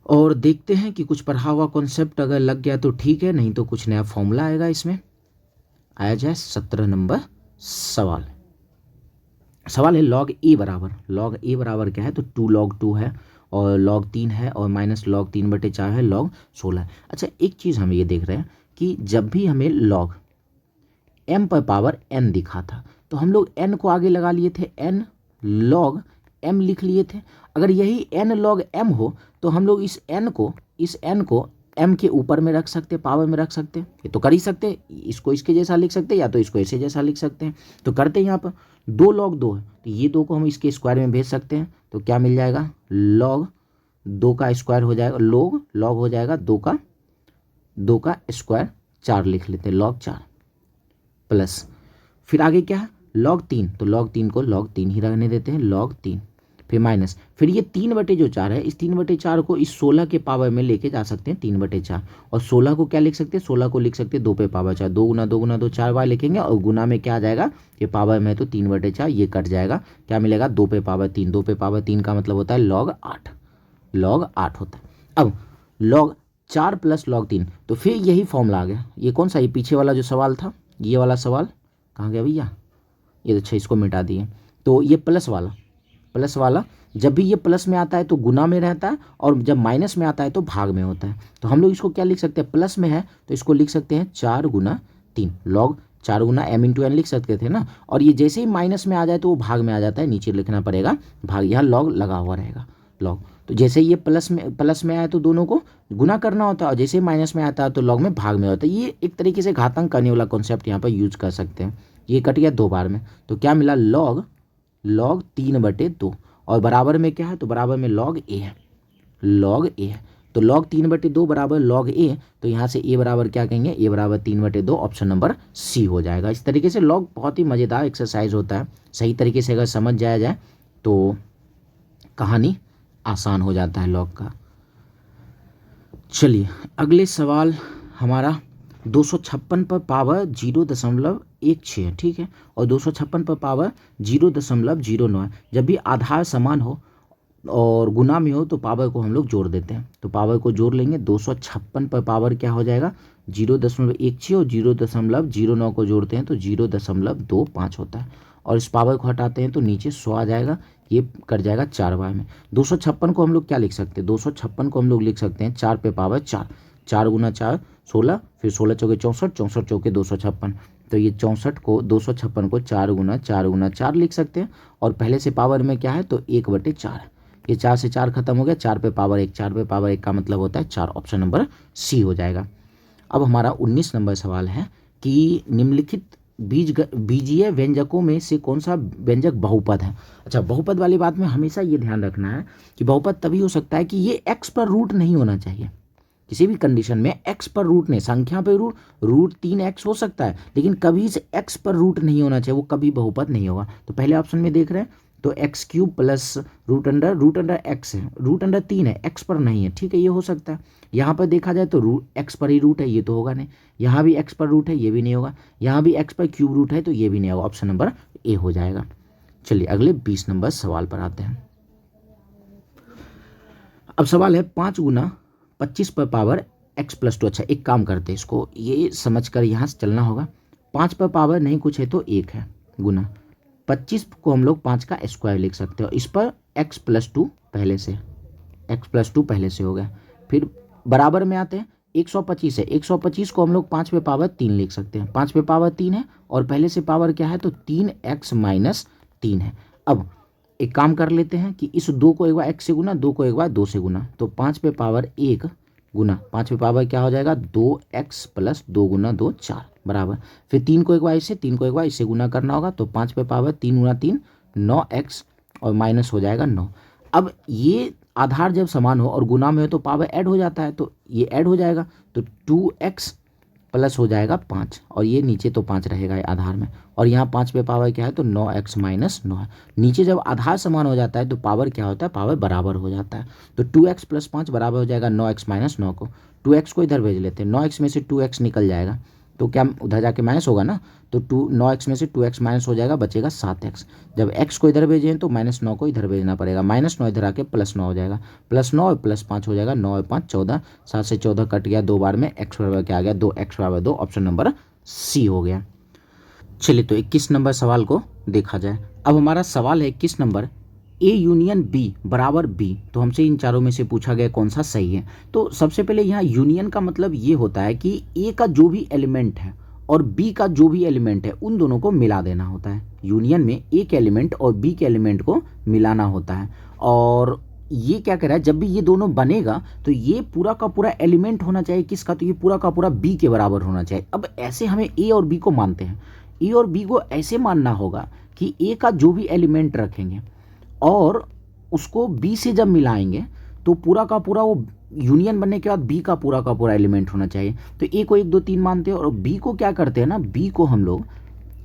और देखते हैं कि कुछ पढ़ा हुआ कॉन्सेप्ट अगर लग गया तो ठीक है, नहीं तो कुछ नया फॉर्मूला आएगा इसमें। आया जाए 17 नंबर सवाल। सवाल है log a बराबर, log a बराबर क्या है, तो 2 log 2 है, और log 3 है, और माइनस log 3/4 है, log 16। अच्छा एक चीज़ हम ये देख रहे हैं कि जब भी हमें log m पर पावर n दिखा था तो हम लोग n को आगे लगा लिए थे, n log m लिख लिए थे। अगर यही n log m हो तो हम लोग इस n को m के ऊपर में रख सकते, पावर में रख सकते, ये तो कर ही सकते, इसको इसके जैसा लिख सकते या तो इसको ऐसे जैसा लिख सकते हैं। तो करते हैं यहाँ पर 2 log 2 है तो ये 2 को हम इसके स्क्वायर में भेज सकते हैं, तो क्या मिल जाएगा, log 2 का स्क्वायर हो जाएगा, log हो जाएगा 2 का स्क्वायर, 4 लिख लेते हैं, log 4 प्लस, फिर आगे क्या है log 3, तो log 3 को log 3 ही रहने देते हैं, log 3, फिर माइनस, फिर ये 3/4 है, इस 3/4 को इस 16 के पावर में लेके जा सकते हैं 3/4, और 16 को क्या लिख सकते हैं, 16 को लिख सकते हैं 2 पे पावर 4, 2 गुना 2 गुना 2 4 बार लिखेंगे, और गुना में क्या आ जाएगा, ये पावर में तो 3/4 ये कट जाएगा, क्या मिलेगा 2 पे पावर 3, 2 पे पावर 3 का मतलब होता है log 8 होता है। अब log 4 प्लस log 3, तो फिर यही फॉर्मूला आ गया, ये कौन सा, ये पीछे वाला जो सवाल था, ये वाला सवाल कहाँ गया भैया, ये अच्छा इसको मिटा दिए। तो ये प्लस वाला जब भी ये प्लस में आता है तो गुना में रहता है, और जब माइनस में आता है तो भाग में होता है। तो हम लोग इसको क्या लिख सकते हैं, प्लस में है तो इसको लिख सकते हैं 4 गुना 3, log 4 गुना m इंटू एन लिख सकते थे ना, और ये जैसे ही माइनस में आ जाए तो वो भाग में आ जाता है, नीचे लिखना पड़ेगा भाग, यहाँ log लगा हुआ रहेगा log। तो जैसे ये प्लस में आए तो दोनों को गुना करना होता है, और जैसे ही माइनस में आता है तो log में भाग में होता है। ये एक तरीके से घातांक करने वाला कॉन्सेप्ट यहाँ पर यूज कर सकते हैं। ये कट गया 2 बार में, तो क्या मिला log 3/2, और बराबर में क्या है, तो बराबर में log a है, तो log 3/2 बराबर log a, तो यहाँ से a बराबर क्या कहेंगे, a बराबर 3/2, ऑप्शन नंबर सी हो जाएगा। इस तरीके से log बहुत ही मज़ेदार एक्सरसाइज होता है, सही तरीके से अगर समझ जाया जाए तो कहानी आसान हो जाता है log का। चलिए अगले सवाल हमारा 256 पर पावर 0.16 है, ठीक है, और 256 पर पावर 0.09 है। जब भी आधार समान हो और गुना में हो तो पावर को हम लोग जोड़ देते हैं, तो पावर को जोड़ लेंगे, 256 पर पावर क्या हो जाएगा 0.16, और 0.09 को जोड़ते हैं तो 0.25 होता है, और इस पावर को हटाते हैं तो नीचे 100 आ जाएगा, ये कर जाएगा 4 बार में। 256 को हम लोग क्या लिख सकते हैं, 256 को हम लोग लिख सकते हैं 4 पे पावर 4, 4 गुना 4 16, फिर 16 चौके 64, 64 चौके 256, तो ये 256 को 4 गुना 4 लिख सकते हैं, और पहले से पावर में क्या है तो 1/4, ये 4 से 4 खत्म हो गया, 4 पे पावर 1, 4 पे पावर 1 का मतलब होता है 4, ऑप्शन नंबर सी हो जाएगा। अब हमारा 19 नंबर सवाल है कि निम्नलिखित बीजीय व्यंजकों में से कौन सा व्यंजक बहुपद है। अच्छा बहुपद वाली बात में हमेशा ये ध्यान रखना है कि बहुपद तभी हो सकता है कि ये x पर रूट नहीं होना चाहिए, किसी भी कंडीशन में x पर रूट नहीं, संख्या पर रूट 3x हो सकता है, लेकिन कभी से x पर रूट नहीं होना चाहिए, वो कभी बहुपद नहीं होगा। तो पहले ऑप्शन में देख रहे हैं तो x³ plus root under x है, रूट अंडर 3 है, x पर नहीं है, ठीक है, ये हो सकता है। यहाँ पर देखा जाए तो x पर ही रूट है, ये तो होगा नहीं, यहाँ भी x पर रूट है, ये भी नहीं होगा, यहाँ भी x पर क्यूब रूट है, तो ये भी नहीं होगा, ऑप्शन नंबर ए हो जाएगा। चलिए अगले 20 नंबर सवाल पर आते हैं। अब सवाल है 5 गुना 25 पर पावर x+2। अच्छा एक काम करते हैं, इसको ये समझ कर यहाँ से चलना होगा, 5 पर पावर नहीं कुछ है तो 1 है, गुना 25 को हम लोग 5 का स्क्वायर लिख सकते हो, इस पर x+2 पहले से हो गया, फिर बराबर में आते हैं 125 है, 125 को हम लोग 5 पे पावर 3 लिख सकते हैं, 5 पे पावर 3 है, और पहले से पावर क्या है तो 3x - 3 है। अब एक काम कर लेते हैं कि इस 2 को एक बार x से गुना, 2 को एक बार 2 से गुना, तो 5 पे पावर 1 गुना 5 पे पावर क्या हो जाएगा 2x प्लस 2 गुना 2 4 बराबर। फिर 3 को एक बार इससे, 3 को एक बार इससे गुना करना होगा, तो 5 पे पावर 3 गुना 3 9x और माइनस हो जाएगा 9। अब ये आधार जब समान हो और गुना में हो तो पावर ऐड हो जाता है, तो ये ऐड हो जाएगा, तो 2x प्लस हो जाएगा 5 और ये नीचे तो 5 रहेगा आधार में, और यहाँ 5 पे पावर क्या है तो 9x माइनस 9 है। नीचे जब आधार समान हो जाता है तो पावर क्या होता है, पावर बराबर हो जाता है। तो 2x प्लस 5 बराबर हो जाएगा 9x माइनस 9 को। 2x को इधर भेज लेते हैं, 9x में से 2x निकल जाएगा तो क्या उधर जाके माइनस होगा ना, तो 9x में से 2x माइनस हो जाएगा, बचेगा 7x। जब x को इधर भेजें तो माइनस 9 को इधर भेजना पड़ेगा, माइनस 9 इधर आके प्लस 9 हो जाएगा, प्लस 9 और प्लस 5 हो जाएगा, 9 और 5 14, 7 से 14 कट गया 2 बार में, x बराबर क्या आ गया 2x बराबर 2, ऑप्शन नंबर सी हो गया। चलिए तो 21 नंबर सवाल को देखा जाए। अब हमारा सवाल है 21 नंबर, ए यूनियन बी बराबर बी, तो हमसे इन चारों में से पूछा गया कौन सा सही है। तो सबसे पहले यहाँ यूनियन का मतलब ये होता है कि ए का जो भी एलिमेंट है और बी का जो भी एलिमेंट है उन दोनों को मिला देना होता है। यूनियन में ए के एलिमेंट और बी के एलिमेंट को मिलाना होता है, और ये क्या कह रहा है जब भी ये दोनों बनेगा तो ये पूरा का पूरा एलिमेंट होना चाहिए किसका, तो ये पूरा का पूरा बी के बराबर होना चाहिए। अब ऐसे हमें ए और बी को मानते हैं, ए और बी को ऐसे मानना होगा कि ए का जो भी एलिमेंट रखेंगे और उसको बी से जब मिलाएंगे तो पूरा का पूरा वो यूनियन बनने के बाद बी का पूरा एलिमेंट होना चाहिए। तो ए को 1 2 3 मानते हैं और बी को क्या करते हैं ना, बी को हम लोग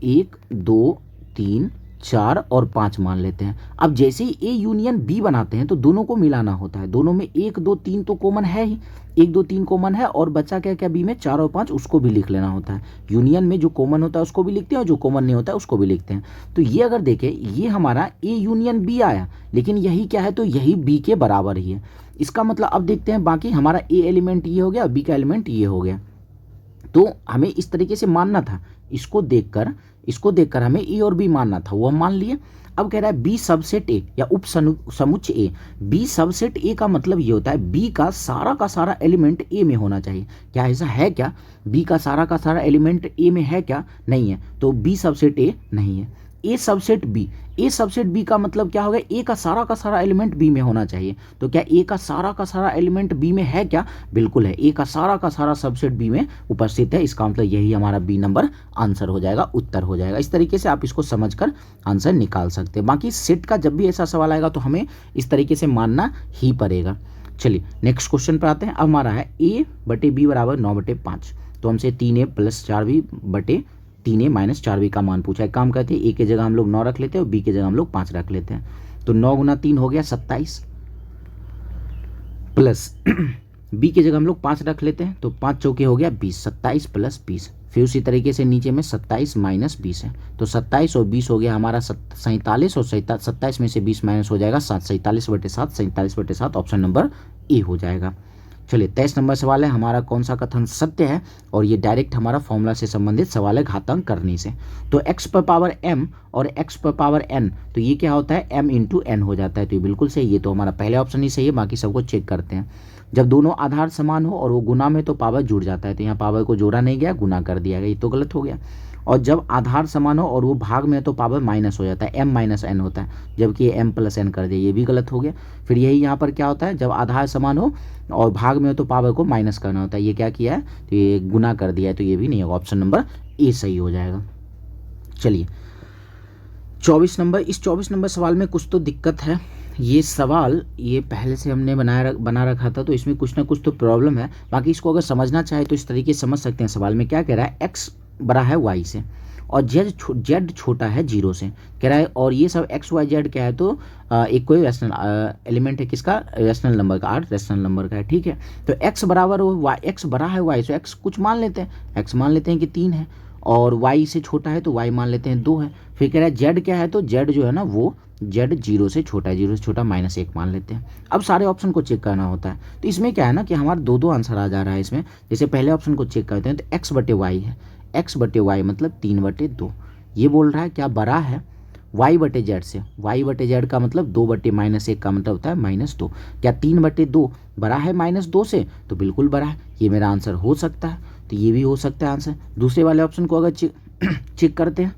1 2 3 4 और 5 मान लेते हैं। अब जैसे ही ए यूनियन बी बनाते हैं तो दोनों को मिलाना होता है, दोनों में 1 2 3 तो कॉमन है ही, 1 2 3 कॉमन है और बचा क्या क्या बी में 4 और 5, उसको भी लिख लेना होता है। यूनियन में जो कॉमन होता है उसको भी लिखते हैं और जो कॉमन नहीं होता है उसको भी लिखते हैं। तो ये अगर देखें ये हमारा ए यूनियन बी आया, लेकिन यही क्या है तो यही बी के बराबर ही है। इसका मतलब अब देखते हैं बाकी, हमारा ए एलिमेंट ये हो गया, बी का एलिमेंट ये हो गया, तो हमें इस तरीके से मानना था। इसको देखकर हमें ए और बी मानना था, वो हम मान लिए। अब कह रहा है बी सबसेट ए या उप समुच्चय ए। बी सबसेट ए का मतलब ये होता है बी का सारा एलिमेंट ए में होना चाहिए। क्या ऐसा है क्या, बी का सारा एलिमेंट ए में है क्या, नहीं है, तो बी सबसेट ए नहीं है। ए सबसेट बी का मतलब क्या होगा, ए का सारा एलिमेंट बी में होना चाहिए। तो क्या ए का सारा एलिमेंट बी में है क्या, बिल्कुल है, ए का सारा सबसेट बी में उपस्थित है। इसका मतलब यही हमारा बी नंबर आंसर हो जाएगा, उत्तर हो जाएगा। इस तरीके से आप इसको समझकर आंसर निकाल सकते हैं। बाकी सेट का जब भी ऐसा सवाल आएगा तो हमें इस तरीके से मानना ही पड़ेगा। चलिए नेक्स्ट क्वेश्चन पर आते हैं। अब हमारा है ए बटे बी बराबर 9/5, तो हमसे 3a प्लस 4b बटे 3a माइनस 4b का मान पूछा है। काम करते हैं, ए की जगह हम लोग 9 रख लेते हैं और बी की जगह हम लोग 5 रख लेते हैं। तो 9 गुना 3 हो गया 27, प्लस बी की जगह हम लोग 5 रख लेते हैं, तो 5 चौके हो गया 20, 27 प्लस 20। फिर उसी तरीके से नीचे में 27 माइनस 20 है, तो 27 और 20 हो गया हमारा 47, और 27 में से 20 माइनस हो जाएगा 7, 47/7, 47/7 ऑप्शन नंबर ए हो जाएगा। चलिए 23 नंबर सवाल है, हमारा कौन सा कथन सत्य है, और ये डायरेक्ट हमारा फॉर्मूला से संबंधित सवाल है घातांक करने से। तो x पर पावर m और x पर पावर n, तो ये क्या होता है m इंटू n हो जाता है, तो ये बिल्कुल सही है। तो हमारा पहले ऑप्शन ही सही है, बाकी सबको चेक करते हैं। जब दोनों आधार समान हो और वो गुना में तो पावर जुड़ जाता है, तो यहाँ पावर को जोड़ा नहीं गया, गुना कर दिया गया, ये तो गलत हो गया। और जब आधार समान हो और वो भाग में तो पावर माइनस हो जाता है, m माइनस n होता है, जबकि ये m प्लस n कर दिया, ये भी गलत हो गया। फिर यही यहाँ पर क्या होता है, जब आधार समान हो और भाग में हो तो पावर को माइनस करना होता है, ये क्या किया है तो ये गुना कर दिया है, तो ये भी नहीं होगा, ऑप्शन नंबर ए सही हो जाएगा। चलिए 24 नंबर, इस 24 नंबर सवाल में कुछ तो दिक्कत है। ये सवाल ये पहले से हमने बना रखा था, तो इसमें कुछ ना कुछ तो प्रॉब्लम है। बाकी इसको अगर समझना चाहे तो इस तरीके से समझ सकते हैं। सवाल में क्या कह रहा है, x बड़ा है y से और z छोटा है 0 से, कह रहा है, और ये सब x y z क्या है तो एक कोई रैशनल एलिमेंट है, किसका, रैशनल नंबर का, 8 रैशनल नंबर का है, ठीक है। तो x बराबर y, x बड़ा है y से, x कुछ मान लेते हैं, x मान लेते हैं कि 3 है, और y से छोटा है तो y मान लेते हैं 2 है। फिर कह रहा है z क्या है, तो z जो है ना वो z 0 से छोटा है, 0 से छोटा -1 मान लेते हैं। अब सारे ऑप्शन को चेक करना होता है, तो इसमें क्या है ना कि हमारा 2 आंसर आ जा रहा है इसमें। जैसे पहले ऑप्शन को चेक करते हैं तो x बटे y है, x बटे y मतलब 3/2। ये बोल रहा है क्या बड़ा है y बटे z से, y बटे z का मतलब 2/-1 का मतलब होता है -2। क्या 3/2 बड़ा है -2 से, तो बिल्कुल बड़ा है, ये मेरा आंसर हो सकता है, तो ये भी हो सकता है आंसर। दूसरे वाले ऑप्शन को अगर चेक करते हैं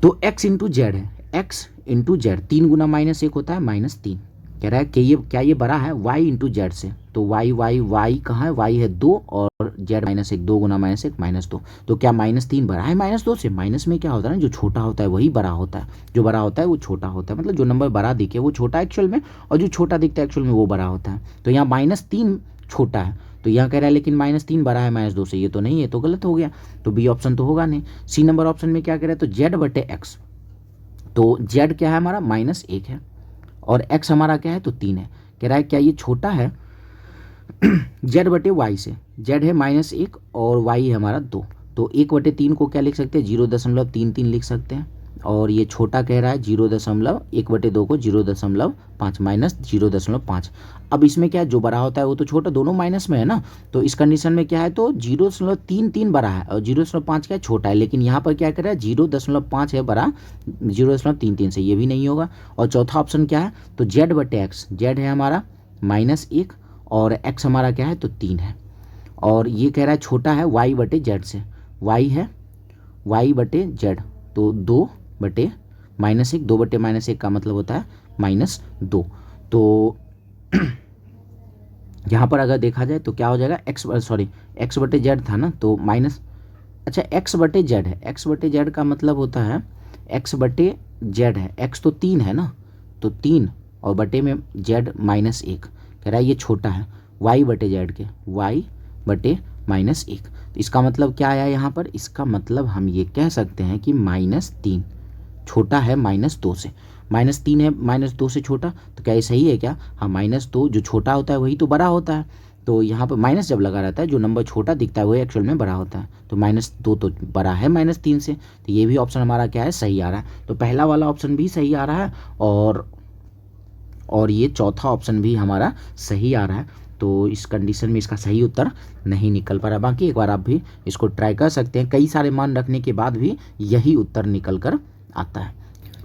तो x इंटू जेड है, x इंटू जेड, 3 गुना -1 होता है -3। कह रहा है कि ये क्या ये बड़ा है y इंटू जेड से, तो y कहाँ है, y है 2 और z -1, 2 गुना -1 -2, तो क्या -3 बड़ा है -2 से। माइनस में क्या होता है ना, जो छोटा होता है वही बड़ा होता है, जो बड़ा होता है वो छोटा होता है, मतलब जो नंबर बड़ा दिखे वो छोटा एक्चुअल में, और जो छोटा दिखता है एक्चुअल में वो बड़ा होता है। तो यहाँ -3 छोटा है, तो यहाँ कह रहा है लेकिन -3 बड़ा है -2 से, ये तो नहीं है, तो गलत हो गया, तो बी ऑप्शन तो होगा नहीं। सी नंबर ऑप्शन में क्या कह रहा है, तो z/x, तो z क्या है हमारा -1 है और x हमारा क्या है तो 3 है। कह रहा है क्या ये छोटा है z/y से, z है -1 और y है हमारा 2, तो 1/3 को क्या लिख सकते हैं 0.33 लिख सकते हैं, और ये छोटा कह रहा है 0.1/2 को 0.5 -0.5। अब इसमें क्या है, जो बड़ा होता है वो तो छोटा, दोनों माइनस में है ना, तो इस कंडीशन में क्या है तो 0.33 बड़ा है और 0.5 क्या है छोटा है, लेकिन यहाँ पर क्या कर रहा है 0.5 है बड़ा 0.33 से, ये भी नहीं होगा। और चौथा ऑप्शन क्या है तो z/x, z है हमारा -1 और x हमारा क्या है तो 3 है, और ये कह रहा है छोटा है y/z से, y है y/z, तो 2/-1, 2/-1 का मतलब होता है -2, तो यहाँ पर अगर देखा जाए तो क्या हो जाएगा x/z था ना, तो माइनस, अच्छा x/z है, x/z का मतलब होता है x/z है, x तो 3 है ना, तो 3 और बटे में z -1, कह रहा है ये छोटा है y/z के, y/-1, तो इसका मतलब क्या आया यहाँ पर, इसका मतलब हम ये कह सकते हैं कि -3 छोटा है -2 से, -3 है -2 से छोटा, तो क्या ये सही है क्या, हाँ -2 जो छोटा होता है वही तो बड़ा होता है, तो यहाँ पर माइनस जब लगा रहता है जो नंबर छोटा दिखता है वही एक्चुअल में बड़ा होता है, तो -2 तो बड़ा है -3 से, तो ये भी ऑप्शन हमारा क्या है सही आ रहा है। तो पहला वाला ऑप्शन भी सही आ रहा है और ये चौथा ऑप्शन भी हमारा सही आ रहा है, तो इस कंडीशन में इसका सही उत्तर नहीं निकल पा रहा। बाकी एक बार आप भी इसको ट्राई कर सकते हैं, कई सारे मान रखने के बाद भी यही उत्तर निकल कर आता है।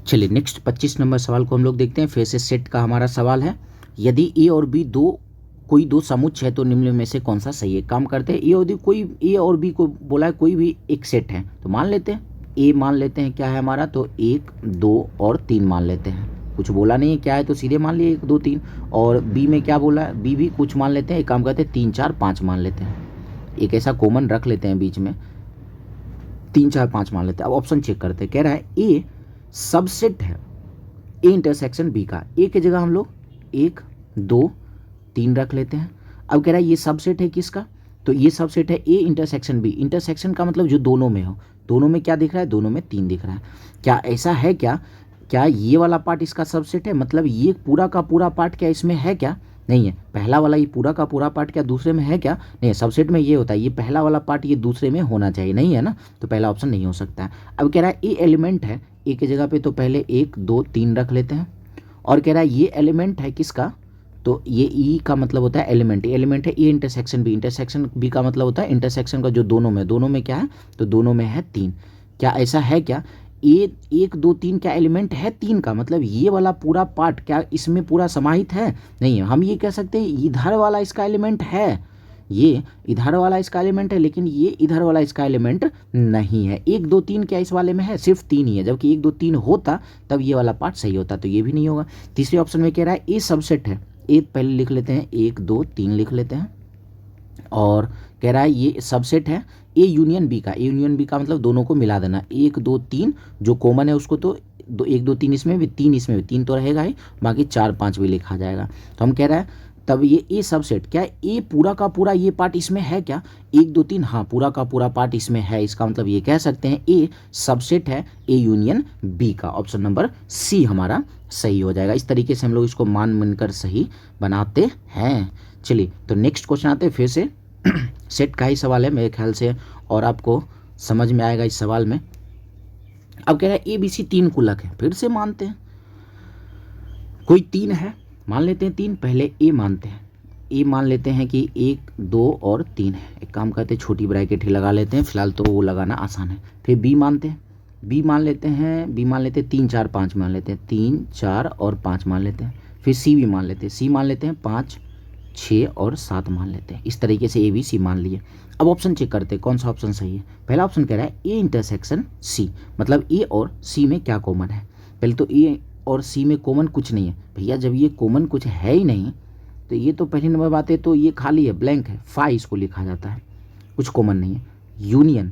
चलिए नेक्स्ट 25 नंबर सवाल को हम लोग देखते हैं, फिर से सेट का हमारा सवाल है। यदि ए और बी कोई दो समुच्चय है तो निम्न में से कौन सा सही है। काम करते हैं, ए और बी को बोला है कोई भी एक सेट है, तो मान लेते हैं ए मान लेते हैं क्या है हमारा तो 1 2 और 3 मान लेते हैं, कुछ बोला नहीं है क्या है तो सीधे मान लिए 1 2 3, और बी में क्या बोला है बी भी कुछ मान लेते हैं, एक काम करते हैं 3 4 5 मान लेते हैं, एक ऐसा कॉमन रख लेते हैं बीच में, 3 4 5 मान लेते हैं। अब ऑप्शन चेक करते हैं, कह रहा है ए सबसेट है ए इंटरसेक्शन बी का, ए की जगह हम लोग 1 2 3 रख लेते हैं। अब कह रहा है ये सबसेट है किसका, तो ये सबसेट है ए इंटरसेक्शन बी, इंटरसेक्शन का मतलब जो दोनों में हो, दोनों में क्या दिख रहा है दोनों में 3 दिख रहा है, क्या ऐसा है क्या ये वाला पार्ट इसका सबसेट है, मतलब ये पूरा का पूरा पार्ट क्या इसमें है क्या, नहीं है। पहला वाला ये पूरा का पूरा पार्ट क्या दूसरे में है क्या, नहीं। सबसेट में ये होता है ये पहला वाला पार्ट ये दूसरे में होना चाहिए, नहीं है ना, तो पहला ऑप्शन नहीं हो सकता है। अब कह रहा है ए एलिमेंट है, ए की जगह पे तो पहले 1 2 3 रख लेते हैं, और कह रहा है ये एलिमेंट है किसका, तो ये ई का मतलब होता है एलिमेंट, एलिमेंट है A intersection B, intersection B का मतलब होता है इंटरसेक्शन का जो दोनों में क्या है तो दोनों में है 3, क्या ऐसा है क्या ए 1 2 3 क्या एलिमेंट है 3 का, मतलब ये वाला पूरा पार्ट क्या इसमें पूरा समाहित है, नहीं है। हम ये कह सकते हैं इधर वाला इसका एलिमेंट है, ये इधर वाला इसका एलिमेंट है, लेकिन ये इधर वाला इसका एलिमेंट नहीं है। 1 2 3 क्या इस वाले में है, सिर्फ 3 ही है, जबकि 1 2 3 होता तब ये वाला पार्ट सही होता, तो ये भी नहीं होगा। तीसरे ऑप्शन में कह रहा है ए सबसेट है, ए पहले लिख लेते हैं 1 2 3 लिख लेते हैं, और कह रहा है ये सबसेट है ए यूनियन बी का, ए यूनियन बी का मतलब दोनों को मिला देना, 1 2 3 जो कॉमन है उसको तो 1 2 3 इसमें भी 3 इसमें भी 3 तो रहेगा ही, बाकी 4 5 भी लिखा जाएगा। तो हम कह रहा है तब ये ए सबसेट क्या ए पूरा का पूरा ये पार्ट इसमें है क्या, 1 2 3 हाँ पूरा का पूरा पार्ट इसमें है, इसका मतलब ये कह सकते हैं ए सबसेट है ए यूनियन बी का, ऑप्शन नंबर सी हमारा सही हो जाएगा। इस तरीके से हम लोग इसको मान मानकर सही बनाते हैं। चलिए तो नेक्स्ट क्वेश्चन आते हैं, फिर से सेट का ही सवाल है मेरे ख्याल से, और आपको समझ में आएगा इस सवाल में। अब कह रहा है ए बी सी 3 गुल्लक है, फिर से मानते हैं कोई 3 है, मान लेते हैं 3, पहले ए मानते हैं, ए मान लेते हैं कि 1 2 और 3 है, एक काम करते हैं छोटी ब्रैकेट ही लगा लेते हैं, फिलहाल तो वो लगाना आसान है। फिर बी मानते हैं, बी मान लेते हैं 3 4 5 मान लेते हैं, 3 4 और 5 मान लेते हैं। फिर सी भी मान लेते हैं, सी मान लेते हैं 5 6 और 7 मान लेते हैं। इस तरीके से ए बी सी मान लिए। अब ऑप्शन चेक करते हैं कौन सा ऑप्शन सही है। पहला ऑप्शन कह रहा है ए इंटरसेक्शन सी, मतलब ए और सी में क्या कॉमन है। पहले तो ए और सी में कॉमन कुछ नहीं है। भैया जब ये कॉमन कुछ है ही नहीं तो ये तो पहली नंबर बात है, तो ये खाली है, ब्लैंक है, फाई इसको लिखा जाता है, कुछ कॉमन नहीं है। Union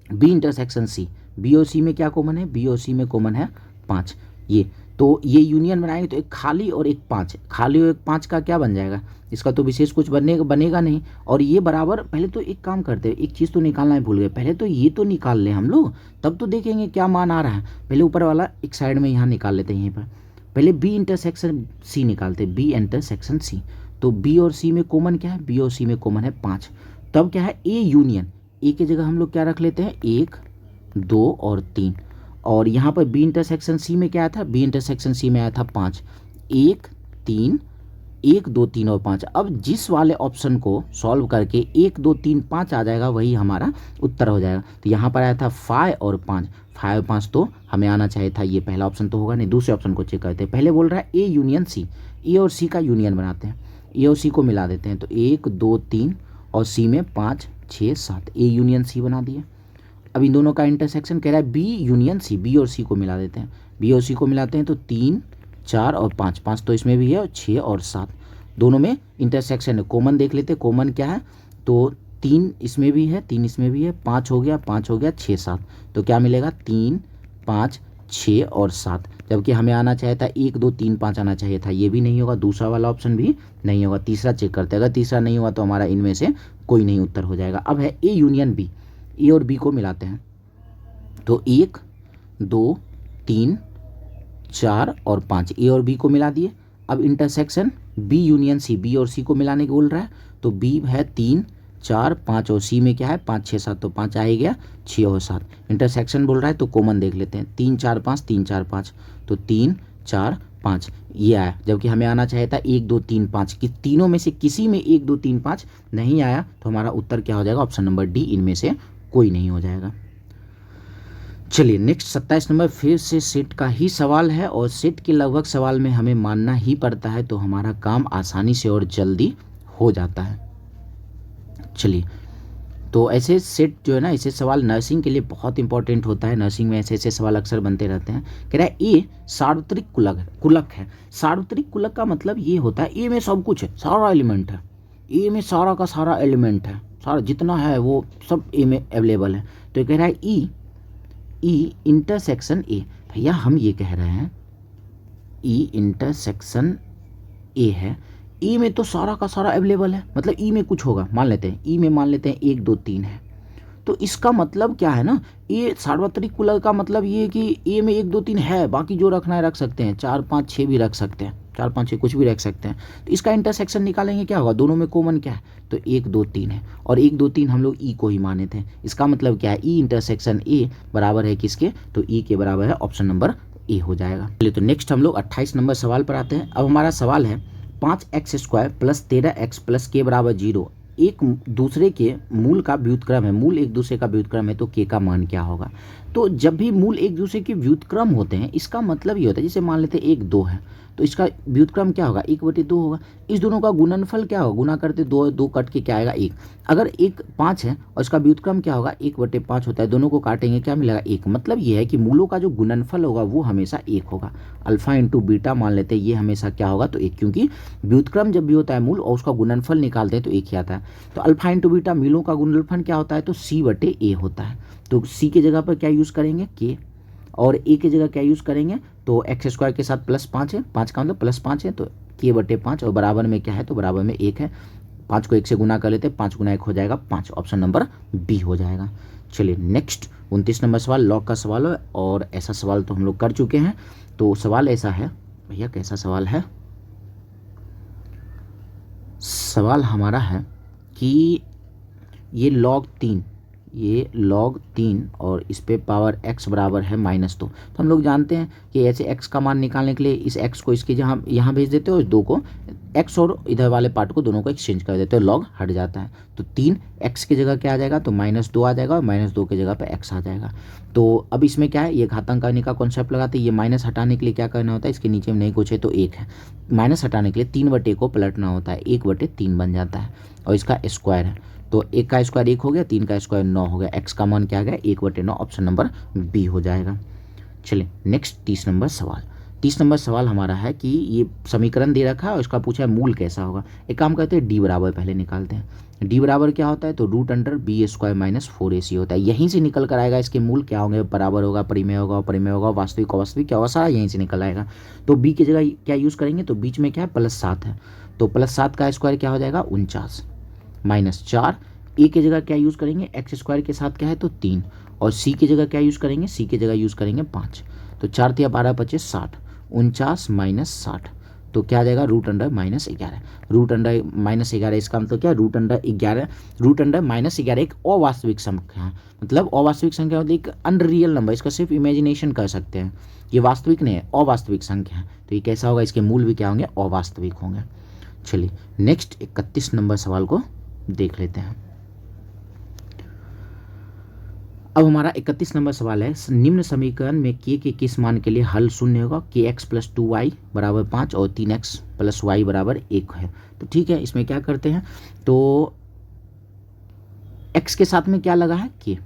B intersection C, B और सी में क्या कॉमन है, बी और सी में कॉमन है 5। ये तो ये यूनियन बनाएंगे तो एक खाली और एक 5, खाली और एक 5 का क्या बन जाएगा, इसका तो विशेष कुछ बनेगा नहीं। और ये बराबर, पहले तो एक काम करते हैं, एक चीज़ तो निकालना है भूल गए, पहले तो ये तो निकाल लें हम लोग, तब तो देखेंगे क्या मान आ रहा है। पहले ऊपर वाला एक साइड में यहाँ निकाल लेते हैं, यहीं पर पहले बी इंटरसेक्शन सी निकालते हैं, बी इंटरसेक्शन सी। तो बी और सी में कॉमन क्या है, बी और सी में कॉमन है 5। तब क्या है, ए यूनियन, ए की जगह हम लोग क्या रख लेते हैं, 1 2 और 3। और यहाँ पर बी इंटरसेक्शन सी में क्या आया था, बी इंटरसेक्शन सी में आया था 5, 1 3, 1 2 3 और 5। अब जिस वाले ऑप्शन को सॉल्व करके 1 2 3 5 आ जाएगा वही हमारा उत्तर हो जाएगा। तो यहाँ पर आया था 5 और 5, 5 और 5 तो हमें आना चाहिए था, ये पहला ऑप्शन तो होगा नहीं। दूसरे ऑप्शन को चेक करते हैं, पहले बोल रहा है ए यूनियन सी, ए और सी का यूनियन बनाते हैं, ए और सी को मिला देते हैं। तो 1 2 3 और सी में 5 6 7, ए यूनियन सी बना दिए। अब इन दोनों का इंटरसेक्शन कह रहा है बी यूनियन सी, बी और सी को मिला देते हैं, बी और सी को मिलाते हैं तो 3 4 और 5, 5 तो इसमें भी है, और 6 और 7 दोनों में इंटरसेक्शन है। कॉमन देख लेते हैं, कॉमन क्या है, तो 3 इसमें भी है, 3 इसमें भी है, 5 हो गया, 5 हो गया, 6 7, तो क्या मिलेगा 3 5 6 और 7। जबकि हमें आना चाहिए था 1 2 3 5 आना चाहिए था, ये भी नहीं होगा, दूसरा वाला ऑप्शन भी नहीं होगा। तीसरा चेक करते हैं, अगर तीसरा नहीं हुआ तो हमारा इनमें से कोई नहीं उत्तर हो जाएगा। अब है ए यूनियन बी, ए और बी को मिलाते हैं तो 1 2 3 4 और 5, ए और बी को मिला दिए। अब intersection B union C, B और सी को मिलाने को बोल रहा है, तो बी है 3 4 5 और सी में क्या है 5 6 7, तो 5 आ ही गया, 6 और 7। इंटरसेक्शन बोल रहा है तो कॉमन देख लेते हैं, 3 4 5, 3 4 5, तो 3 4 5 ये आया। जबकि हमें आना चाहिए था 1 2 3 5, कि तीनों में से किसी में 1 2 3 5 नहीं आया, तो हमारा उत्तर क्या हो जाएगा, ऑप्शन नंबर डी, इनमें से कोई नहीं हो जाएगा। चलिए नेक्स्ट 27 नंबर, फिर से सेट का ही सवाल है, और सेट के लगभग सवाल में हमें मानना ही पड़ता है, तो हमारा काम आसानी से और जल्दी हो जाता है। चलिए, तो ऐसे सेट जो है ना, ऐसे सवाल नर्सिंग के लिए बहुत इंपॉर्टेंट होता है, नर्सिंग में ऐसे ऐसे सवाल अक्सर बनते रहते हैं। कह रहा है ए सार्वत्रिक कुलक है। सार्वत्रिक कुलक का मतलब ये होता है ए में सब कुछ है, सारा एलिमेंट है, ए में सारा का सारा एलिमेंट है, सारा जितना है वो सब ए में अवेलेबल है। तो कह रहा है ई इंटरसेक्शन ए। भैया हम ये कह रहे हैं ई इंटरसेक्शन ए है, ई में तो सारा का सारा अवेलेबल है, मतलब ई में कुछ होगा, मान लेते हैं ई में, मान लेते हैं 1 2 3 है, तो इसका मतलब क्या है ना, ये सार्वत्रिक कुलक का मतलब ये है कि ए में 1 2 3 है, बाकी जो रखना है रख सकते हैं, 4 5 6 भी रख सकते हैं, 4 5 6 कुछ भी रख सकते हैं। तो इसका इंटरसेक्शन निकालेंगे, क्या होगा, दोनों में कॉमन क्या है, तो 1 2 3 है, और 1 2 3 हम लोग ई को ही माने थे। इसका मतलब क्या है, ई इंटरसेक्शन ए बराबर है किसके, तो ई के बराबर है ऑप्शन नंबर ए हो जाएगा। चलिए तो नेक्स्ट हम लोग 28 नंबर सवाल पर आते हैं। अब हमारा सवाल है 5x² + 13x + k = 0 एक दूसरे के मूल का व्युत्क्रम है, मूल एक दूसरे का व्युत्क्रम है, तो k का मान क्या होगा। तो जब भी मूल एक दूसरे के व्युत्क्रम होते हैं, इसका मतलब ये होता है, जैसे मान लेते हैं 1 2 है, तो इसका व्युत्क्रम क्या होगा, 1/2 होगा। इस दोनों का गुणनफल क्या होगा, गुना करते 2 2 कट के क्या आएगा 1। अगर 1 5 है और इसका व्युत्क्रम क्या होगा, 1/5 होता है, दोनों को काटेंगे क्या मिलेगा 1। मतलब ये है कि मूलों का जो गुणनफल होगा वो हमेशा 1 होगा। अल्फा इंटू बीटा मान लेते हैं, ये हमेशा क्या होगा, तो 1, क्योंकि व्युत्क्रम जब भी होता है मूल और उसका गुणनफल निकालते हैं तो 1 ही आता है। तो अल्फा इंटू बीटा मूलों का गुणनफल क्या होता है, तो c/a होता है। तो c की जगह पर क्या यूज़ करेंगे, k, और a की जगह क्या यूज़ करेंगे, तो x² के साथ +5 है, 5 का मतलब +5 है, तो k/5, और बराबर में क्या है, तो बराबर में 1 है। 5 को 1 से गुना कर लेते हैं, 5 गुना 1 हो जाएगा 5, ऑप्शन नंबर बी हो जाएगा। चलिए नेक्स्ट 29 नंबर सवाल, लॉग का सवाल है, और ऐसा सवाल तो हम लोग कर चुके हैं। तो सवाल ऐसा है, भैया कैसा सवाल है, सवाल हमारा है कि ये log 3 और इस पे पावर x बराबर है -2। तो हम लोग जानते हैं कि ऐसे x का मान निकालने के लिए इस x को इसके जहाँ यहाँ भेज देते हो, इस 2 को x और इधर वाले पार्ट को दोनों को एक्सचेंज कर देते हो, log हट जाता है। तो 3 x की जगह क्या आ जाएगा, तो -2 आ जाएगा, और -2 की जगह पे x आ जाएगा। तो अब इसमें क्या है, ये घातांक करने का कॉन्सेप्ट लगाते हैं। ये माइनस हटाने के लिए क्या करना होता है, इसके नीचे में नहीं कुछ है तो 1 है, माइनस हटाने के लिए 3/1 को पलटना होता है, 1/3 बन जाता है, और इसका स्क्वायर है। तो 1 का स्क्वायर 1 हो गया, 3 का स्क्वायर 9 हो गया, x का मान क्या आ गया 1/9, ऑप्शन नंबर बी हो जाएगा। चलिए नेक्स्ट 30 नंबर सवाल। 30 नंबर सवाल हमारा है कि ये समीकरण दे रखा है और इसका पूछा है मूल कैसा होगा। एक काम करते हैं, डी बराबर पहले निकालते हैं। डी बराबर क्या होता है, तो root under B square minus 4ac होता है। यहीं से निकल कर आएगा इसके मूल क्या होंगे, बराबर होगा, परिमेय होगा, अपरिमेय होगा, वास्तविक अवास्तविक क्या होगा, सारा यहीं से निकल आएगा। तो बी की जगह क्या यूज़ करेंगे, तो बीच में क्या है +7 है, तो +7 का स्क्वायर क्या हो जाएगा 49 माइनस 4। ए की जगह क्या यूज़ करेंगे, एक्स स्क्वायर के साथ क्या है तो 3, और सी की जगह क्या यूज़ करेंगे, सी की जगह यूज़ करेंगे 5। तो 4 या 12 25 60, 49 माइनस 60, तो क्या आ जाएगा रूट अंडर -11। रूट अंडर -11 इसका मतलब क्या है, रूट अंडर 11, रूट अंडर -11 एक अवास्तविक संख्या है। मतलब अवास्तविक संख्या मतलब एक अनरियल नंबर, इसका सिर्फ इमेजिनेशन कर सकते हैं, ये वास्तविक नहीं है, अवास्तविक संख्या है। तो ये कैसा होगा, इसके मूल भी क्या होंगे, अवास्तविक होंगे। चलिए नेक्स्ट 31 नंबर सवाल को देख लेते हैं। अब हमारा 31 नंबर सवाल है, निम्न समीकरण में के किस मान के लिए हल शून्य होगा, के एक्स प्लस 2y बराबर 5 और 3x प्लस वाई बराबर 1 है। तो ठीक है, इसमें क्या करते हैं, तो x के साथ में क्या लगा है के,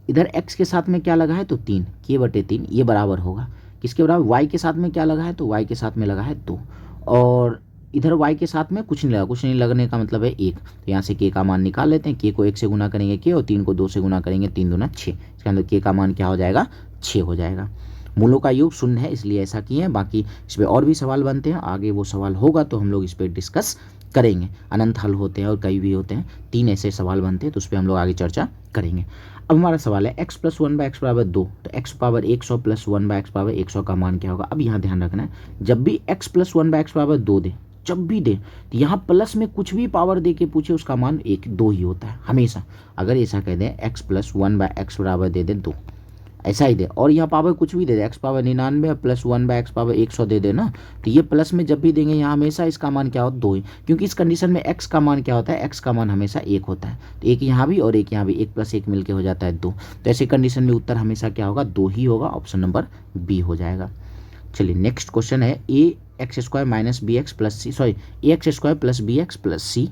इधर x के साथ में क्या लगा है तो 3, k/3 ये बराबर होगा किसके बराबर, y के साथ में क्या लगा है, तो y के साथ में लगा है 2, और इधर y के साथ में कुछ नहीं लगा, कुछ नहीं लगने का मतलब है 1। तो यहाँ से k का मान निकाल लेते हैं, k को 1 से गुना करेंगे k और 3 को 2 से गुना करेंगे, 3 दूना 6, इसके अंदर k का मान क्या हो जाएगा 6 हो जाएगा। मूलों का योग शून्य है इसलिए ऐसा किए हैं, बाकी इस पर और भी सवाल बनते हैं, आगे वो सवाल होगा तो हम लोग इस पर डिस्कस करेंगे। अनंत हल होते हैं और कई भी होते हैं, 3 ऐसे सवाल बनते हैं, तो उस पर हम लोग आगे चर्चा करेंगे। अब हमारा सवाल है x + 1/x बराबर 2, तो x पावर 100 + 1/x पावर 100 का मान क्या होगा। अब यहाँ ध्यान रखना है, जब भी x + 1/x बराबर 2 दे, जब भी दे, तो यहाँ प्लस में कुछ भी पावर दे के पूछे उसका मान 2 ही होता है हमेशा। अगर ऐसा कह दें x + 1/x बराबर दे दे 2, ऐसा ही दे, और यहाँ पावर कुछ भी दे दे, x power 99 plus 1/x power 100 दे दे ना, तो ये प्लस में जब भी देंगे यहाँ हमेशा इसका मान क्या होता है 2 ही, क्योंकि इस कंडीशन में x का मान क्या होता है, x का मान हमेशा 1 होता है। तो एक यहाँ भी और एक यहाँ भी, 1 + 1 मिलके हो जाता है 2। तो ऐसे कंडीशन में उत्तर हमेशा क्या होगा 2 ही होगा, ऑप्शन नंबर बी हो जाएगा। चलिए नेक्स्ट क्वेश्चन है, ax² - bx प्लस सी, सॉरी ax² + bx प्लस सी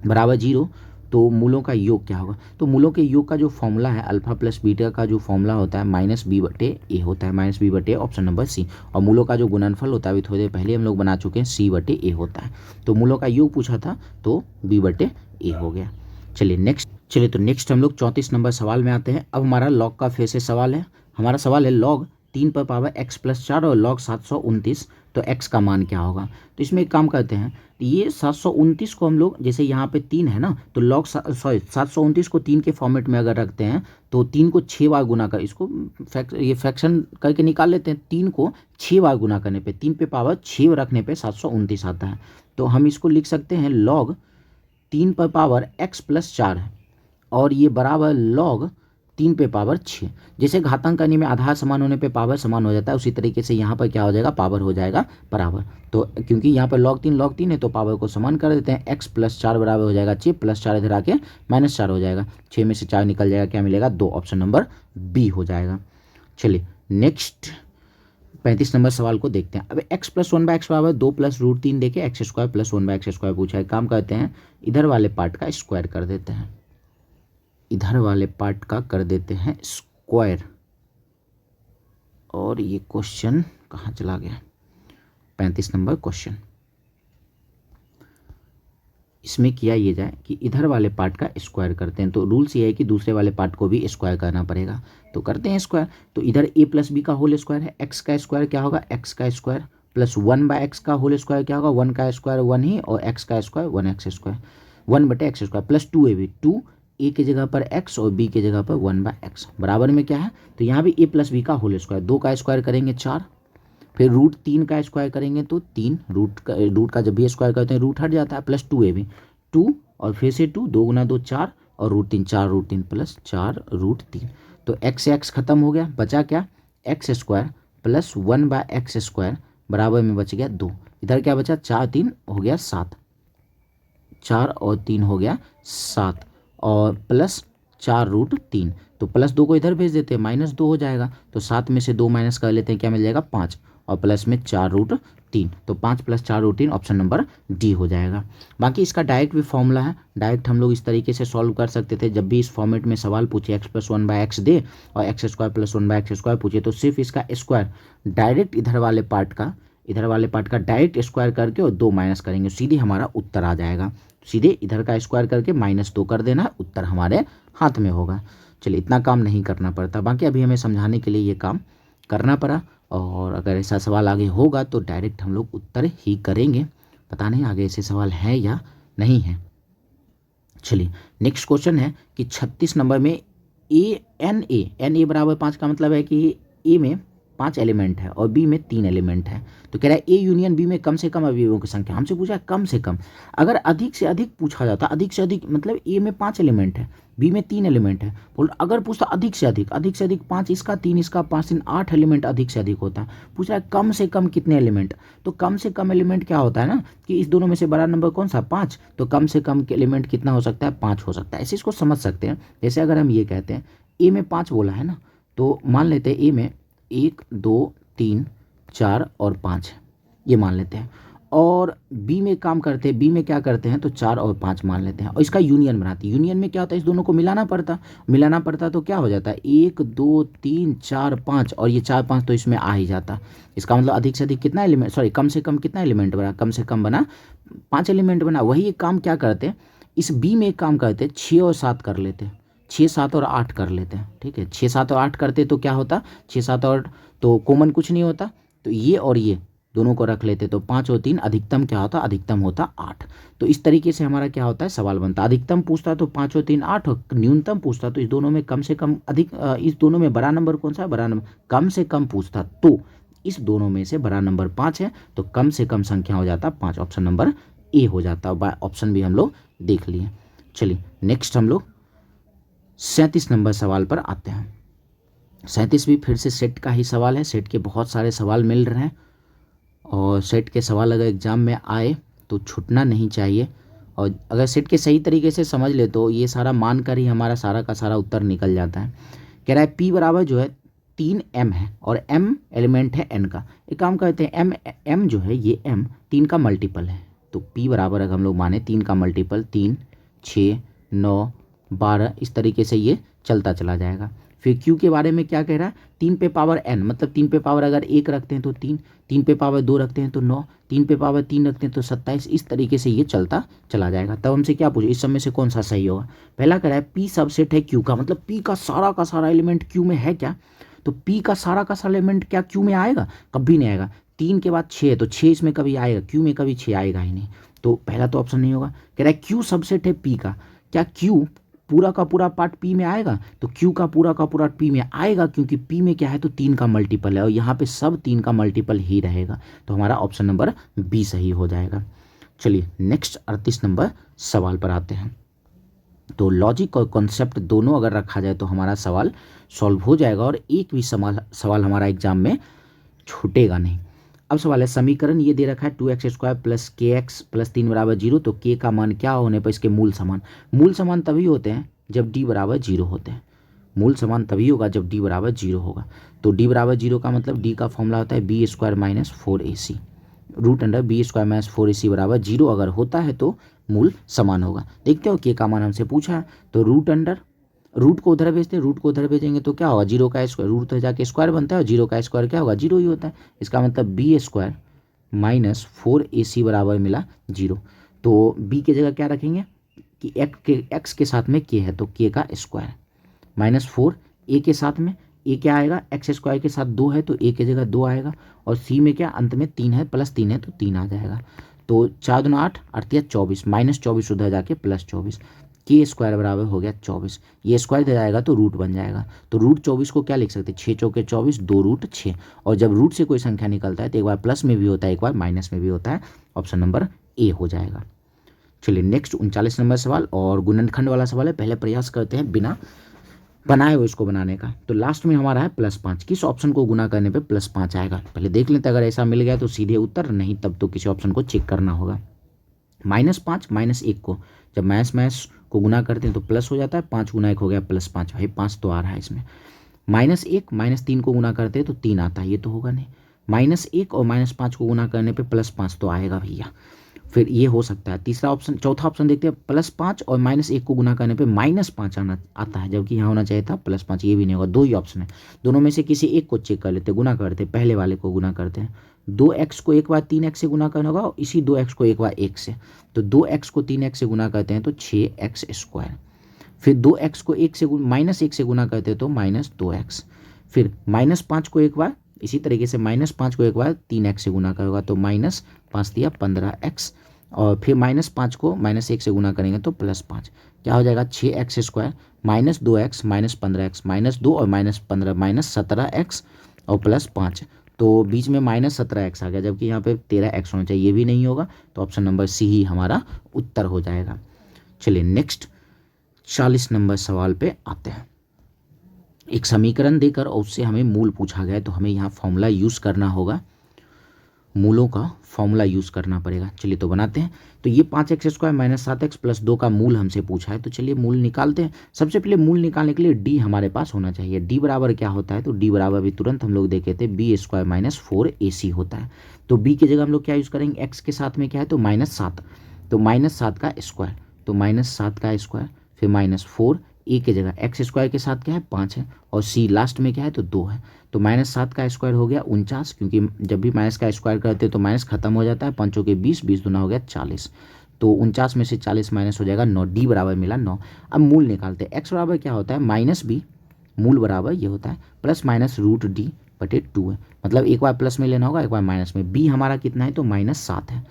बराबर 0, तो मूलों का योग क्या होगा। तो मूलों के योग का जो फॉर्मूला है, अल्फा प्लस बीटा का जो फॉर्मूला होता है -b/a होता है, -b/a ऑप्शन नंबर सी। और मूलों का जो गुणनफल होता है अभी थोड़ी देर पहले हम लोग बना चुके हैं, c/a होता है। तो मूलों का योग पूछा था तो b/a हो गया। चलिए तो नेक्स्ट हम लोग 34 नंबर सवाल में आते हैं। अब हमारा लॉग का फिर से सवाल है, हमारा सवाल है लॉग 3 पर पावर x + 4 और लॉग 729, तो x का मान क्या होगा। तो इसमें एक काम करते हैं, ये 729 को हम लोग, जैसे यहाँ पे 3 है ना, तो लॉग 729 को 3 के फॉर्मेट में अगर रखते हैं तो 3 को 6 बार गुना कर, इसको ये फ्रैक्शन करके निकाल लेते हैं। 3 को 6 बार गुना करने पे, 3 पे पावर 6 रखने पे 729 आता है। तो हम इसको लिख सकते हैं लॉग 3 पर पावर x + 4 है, और ये बराबर लॉग 3 पे पावर 6। जैसे घातांक करने में आधार समान होने पे पावर समान हो जाता है, उसी तरीके से यहाँ पर क्या हो जाएगा, पावर हो जाएगा बराबर। तो क्योंकि यहाँ पर लॉग 3 है तो पावर को समान कर देते हैं, x + 4 बराबर हो जाएगा 6 + 4 इधर आके -4 हो जाएगा, 6 में से 4 निकल जाएगा, क्या मिलेगा 2, ऑप्शन नंबर बी हो जाएगा। चलिए नेक्स्ट 35 नंबर सवाल को देखते हैं। अब x + 1/x बराबर 2 + √3 देके x² + 1/x² पूछा है। काम करते हैं, इधर वाले पार्ट का स्क्वायर कर देते हैं, इधर वाले पार्ट का कर देते हैं स्क्वायर। और ये क्वेश्चन कहाँ चला गया, 35 नंबर क्वेश्चन। इसमें किया ये जाए कि इधर वाले पार्ट का स्क्वायर करते हैं, तो रूल्स ये है कि दूसरे वाले पार्ट को भी स्क्वायर करना पड़ेगा। तो करते हैं स्क्वायर, तो इधर a + b का होल स्क्वायर है, x का स्क्वायर क्या होगा, x का स्क्वायर प्लस 1/x का होल स्क्वायर क्या होगा, 1 का स्क्वायर 1 ही, और x का square 1x² 1/x² plus 2ab, 2 a की जगह पर x और b की जगह पर 1/x बराबर में क्या है, तो यहाँ भी a + b का होल स्क्वायर, 2 का स्क्वायर करेंगे 4, फिर √3 का स्क्वायर करेंगे तो 3, रूट का जब भी स्क्वायर करते हैं रूट हट जाता है, प्लस 2ab 2 और फिर से 2, 2 × 2 4 और √3 4√3 प्लस 4√3। तो x से x खत्म हो गया, बचा क्या x² प्लस 1/x² बराबर में बच गया 2, इधर क्या बचा 4 3 हो गया 7, 4 और 3 हो गया 7 और प्लस 4√3, तो +2 को इधर भेज देते हैं, -2 हो जाएगा। तो 7 में से 2 माइनस कर लेते हैं, क्या मिल जाएगा 5, और प्लस में 4√3। तो 5 + 4√3 ऑप्शन नंबर डी हो जाएगा। बाकी इसका डायरेक्ट भी फॉर्मूला है, डायरेक्ट हम लोग इस तरीके से सॉल्व कर सकते थे। जब भी इस फॉर्मेट में सवाल पूछे x + 1/x दे और x² + 1/x² पूछे, तो सिर्फ इसका स्क्वायर डायरेक्ट इधर वाले पार्ट का डायरेक्ट स्क्वायर करके और 2 माइनस करेंगे, सीधे हमारा उत्तर आ जाएगा। सीधे इधर का स्क्वायर करके -2 कर देना, उत्तर हमारे हाथ में होगा। चलिए, इतना काम नहीं करना पड़ता, बाकी अभी हमें समझाने के लिए ये काम करना पड़ा। और अगर ऐसा सवाल आगे होगा तो डायरेक्ट हम लोग उत्तर ही करेंगे। पता नहीं आगे ऐसे सवाल है या नहीं है। चलिए, नेक्स्ट क्वेश्चन है कि 36 नंबर में एन ए बराबर 5 का मतलब है कि ए में 5 एलिमेंट है और बी में 3 एलिमेंट है। तो कह रहा है ए यूनियन बी में कम से कम अवयवों की संख्या। हमसे पूछा है कम से कम। अगर अधिक से अधिक पूछा जाता, अधिक से अधिक मतलब ए में 5 एलिमेंट है, बी में 3 एलिमेंट है, बोल अगर पूछता अधिक से अधिक 5 इसका, 3 इसका, 5 3 8 एलिमेंट अधिक से अधिक होता है। पूछा है कम से कम कितने एलिमेंट। तो कम से कम एलिमेंट क्या होता है ना कि इस दोनों में से बड़ा नंबर कौन सा, 5। तो कम से कम एलिमेंट कितना हो सकता है, 5 हो सकता है। ऐसे इसको समझ सकते हैं। जैसे अगर हम ये कहते हैं ए में 5 बोला है ना, तो मान लेते हैं ए में 1 2 3 4 और 5 है, ये मान लेते हैं। और बी में काम करते हैं, बी में क्या करते हैं तो 4 और 5 मान लेते हैं और इसका यूनियन बनाते हैं। यूनियन में क्या होता है, इस दोनों को मिलाना पड़ता तो क्या हो जाता है 1 2 3 4 5, और ये 4 5 तो इसमें आ ही जाता। इसका मतलब अधिक से अधिक कितना एलिमेंट, सॉरी कम से कम कितना एलिमेंट बना, कम से कम बना 5 एलिमेंट बना। वही एक काम क्या करते हैं, इस बी में एक काम करते हैं 6 और 7 कर लेते हैं, 6 7 और 8 कर लेते हैं। ठीक है, 6 7 और 8 करते तो क्या होता, 6 7 और तो कॉमन कुछ नहीं होता, तो ये और ये दोनों को रख लेते तो 5 और 3 अधिकतम क्या होता, अधिकतम होता 8। तो इस तरीके से हमारा क्या होता है सवाल बनता। अधिकतम पूछता तो 5 और 3 8, और न्यूनतम पूछता तो इस दोनों में कम से कम अधिक, इस दोनों में बड़ा नंबर कौन सा है, बड़ा नंबर कम से कम पूछता तो इस दोनों में से बड़ा नंबर 5 है, तो कम से कम संख्या हो जाता 5, ऑप्शन नंबर ए हो जाता। ऑप्शन भी हम लोग देख लिए। चलिए, नेक्स्ट हम लोग 37 नंबर सवाल पर आते हैं। 37 भी फिर से सेट का ही सवाल है। सेट के बहुत सारे सवाल मिल रहे हैं और सेट के सवाल अगर एग्ज़ाम में आए तो छूटना नहीं चाहिए। और अगर सेट के सही तरीके से समझ ले तो ये सारा मान कर ही हमारा सारा का सारा उत्तर निकल जाता है। कह रहा है पी बराबर जो है 3m है और m एलिमेंट है n का। एक काम करते हैं, m जो है ये m 3 का मल्टीपल है, तो p बराबर अगर हम लोग माने 3 का मल्टीपल 3 6 9 12, इस तरीके से ये चलता चला जाएगा। फिर q के बारे में क्या कह रहा है, 3 पे पावर n मतलब 3 पे पावर अगर 1 रखते हैं तो 3, 3 पे पावर 2 रखते हैं तो 9, 3 पे पावर 3 रखते हैं तो 27, इस तरीके से ये चलता चला जाएगा। तब हमसे क्या पूछे, इस सब में से कौन सा सही होगा। पहला कह रहा है p सबसेट है q का, मतलब p का सारा एलिमेंट q में है क्या, तो p का सारा एलिमेंट क्या q में आएगा, कभी नहीं आएगा। 3 के बाद 6 तो 6 इसमें कभी आएगा, q में कभी 6 आएगा ही नहीं, तो पहला तो ऑप्शन नहीं होगा। कह रहा है q सबसेट है p का, क्या q पूरा का पूरा पार्ट p में आएगा, तो q का पूरा p में आएगा, क्योंकि p में क्या है तो 3 का मल्टीपल है और यहाँ पे सब 3 का मल्टीपल ही रहेगा, तो हमारा ऑप्शन नंबर बी सही हो जाएगा। चलिए, नेक्स्ट 38 नंबर सवाल पर आते हैं। तो लॉजिक और कॉन्सेप्ट दोनों अगर रखा जाए तो हमारा सवाल सॉल्व हो जाएगा और एक भी सवाल हमारा एग्जाम में छूटेगा नहीं। अब सवाल है, समीकरण ये दे रखा है 2x² + kx + 3 = 0, तो k का मान क्या होने पर इसके मूल समान तभी होते हैं जब d = 0 होते हैं। मूल समान तभी होगा जब d = 0 होगा। तो d = 0 का मतलब d का फॉर्मूला होता है b² - 4ac, √b² - 4ac = 0 अगर होता है तो मूल समान होगा। देखते हो k का मान हमसे पूछा है, तो रूट को उधर भेजते हैं, रूट को उधर भेजेंगे तो क्या होगा, 0 का स्क्वायर, रूट तो जाके स्क्वायर बनता है और 0 का स्क्वायर क्या होगा, 0 ही होता है। इसका मतलब b² - 4ac बराबर मिला 0। तो b की जगह क्या रखेंगे कि x के साथ में k है तो k का स्क्वायर -4 a के साथ में a क्या आएगा, x² के साथ 2 है तो a की जगह 2 आएगा, और c में क्या अंत में 3 है, +3 है तो 3 आ जाएगा। तो 4 दूना 8 8 24, -24 उधर जाके +24, k स्क्वायर बराबर हो गया 24। ये स्क्वायर दे जाएगा तो रूट बन जाएगा, तो √24 को क्या लिख सकते हैं, 6 चौके 24, 2√6। और जब रूट से कोई संख्या निकलता है तो एक बार प्लस में भी होता है, एक बार माइनस में भी होता है, ऑप्शन नंबर ए हो जाएगा। चलिए, नेक्स्ट 39 नंबर सवाल और गुणनखंड वाला सवाल है। पहले प्रयास करते हैं बिना बनाए हुए इसको बनाने का। तो लास्ट में हमारा है +5, किस ऑप्शन को गुना करने पे +5 आएगा, पहले देख लेते हैं। अगर ऐसा मिल गया तो सीधे उत्तर, नहीं तब तो किसी ऑप्शन को चेक करना होगा। -5 -1 को जब मैस को गुना करते हैं तो प्लस हो जाता है, 5 गुना 1 हो गया +5, भाई 5 तो आ रहा है इसमें। -1 -3 को गुना करते हैं तो 3 आता है, ये तो होगा नहीं। -1 और -5 को गुना करने पे +5 तो आएगा भैया, फिर ये हो सकता है। तीसरा ऑप्शन, चौथा ऑप्शन देखते हैं, +5 और -1 को गुना करने पे -5 आना आता है, जबकि यहाँ होना चाहिए था +5, ये भी नहीं होगा। 2 ही ऑप्शन है, दोनों में से किसी एक को चेक कर लेते, गुना करते, पहले वाले को गुना करते हैं। 2x को एक बार 3x से गुना करना होगा और इसी 2x को एक बार 1 से, तो 2x को 3x से गुना करते हैं तो 6x²। फिर 2x को -1 से गुना करते हैं तो -2x। फिर -5 को एक बार इसी तरीके से -5 को एक बार 3x से गुना करोगा तो -5 दिया 15x, और फिर -5 को -1 से गुना करेंगे तो +5, क्या हो जाएगा 6x² -2x -15x -2 और -15 -17x और +5, तो बीच में -17x आ गया, जबकि यहाँ पे 13x होना चाहिए, ये भी नहीं होगा, तो ऑप्शन नंबर सी ही हमारा उत्तर हो जाएगा। चलिए नेक्स्ट 40 नंबर सवाल पे आते हैं। एक समीकरण देकर और उससे हमें मूल पूछा गया है, तो हमें यहाँ फॉर्मूला यूज़ करना होगा, मूलों का फॉर्मूला यूज़ करना पड़ेगा। चलिए तो बनाते हैं। तो ये 5x² -7x + 2 का मूल हमसे पूछा है, तो चलिए मूल निकालते हैं। सबसे पहले मूल निकालने के लिए d हमारे पास होना चाहिए। d बराबर क्या होता है, तो d बराबर भी तुरंत हम लोग देखे थे b² - 4ac होता है। तो b की जगह हम लोग क्या यूज़ करेंगे, x के साथ में क्या है तो -7, तो -7 का स्क्वायर, तो -7 का स्क्वायर, फिर -4, ए की जगह x² के साथ क्या है 5 है, और c लास्ट में क्या है तो 2 है, तो -7 का स्क्वायर हो गया 49, क्योंकि जब भी माइनस का स्क्वायर करते हैं तो माइनस खत्म हो जाता है, 5 के 20, 20 दूना हो गया 40, तो 49 में से 40 माइनस हो जाएगा 9, d बराबर मिला 9। अब मूल निकालते हैं। x बराबर क्या होता है -b, मूल बराबर ये होता है +-√d/2 है, मतलब एक बार प्लस में लेना होगा, एक बार माइनस में। b हमारा कितना है तो -7 है,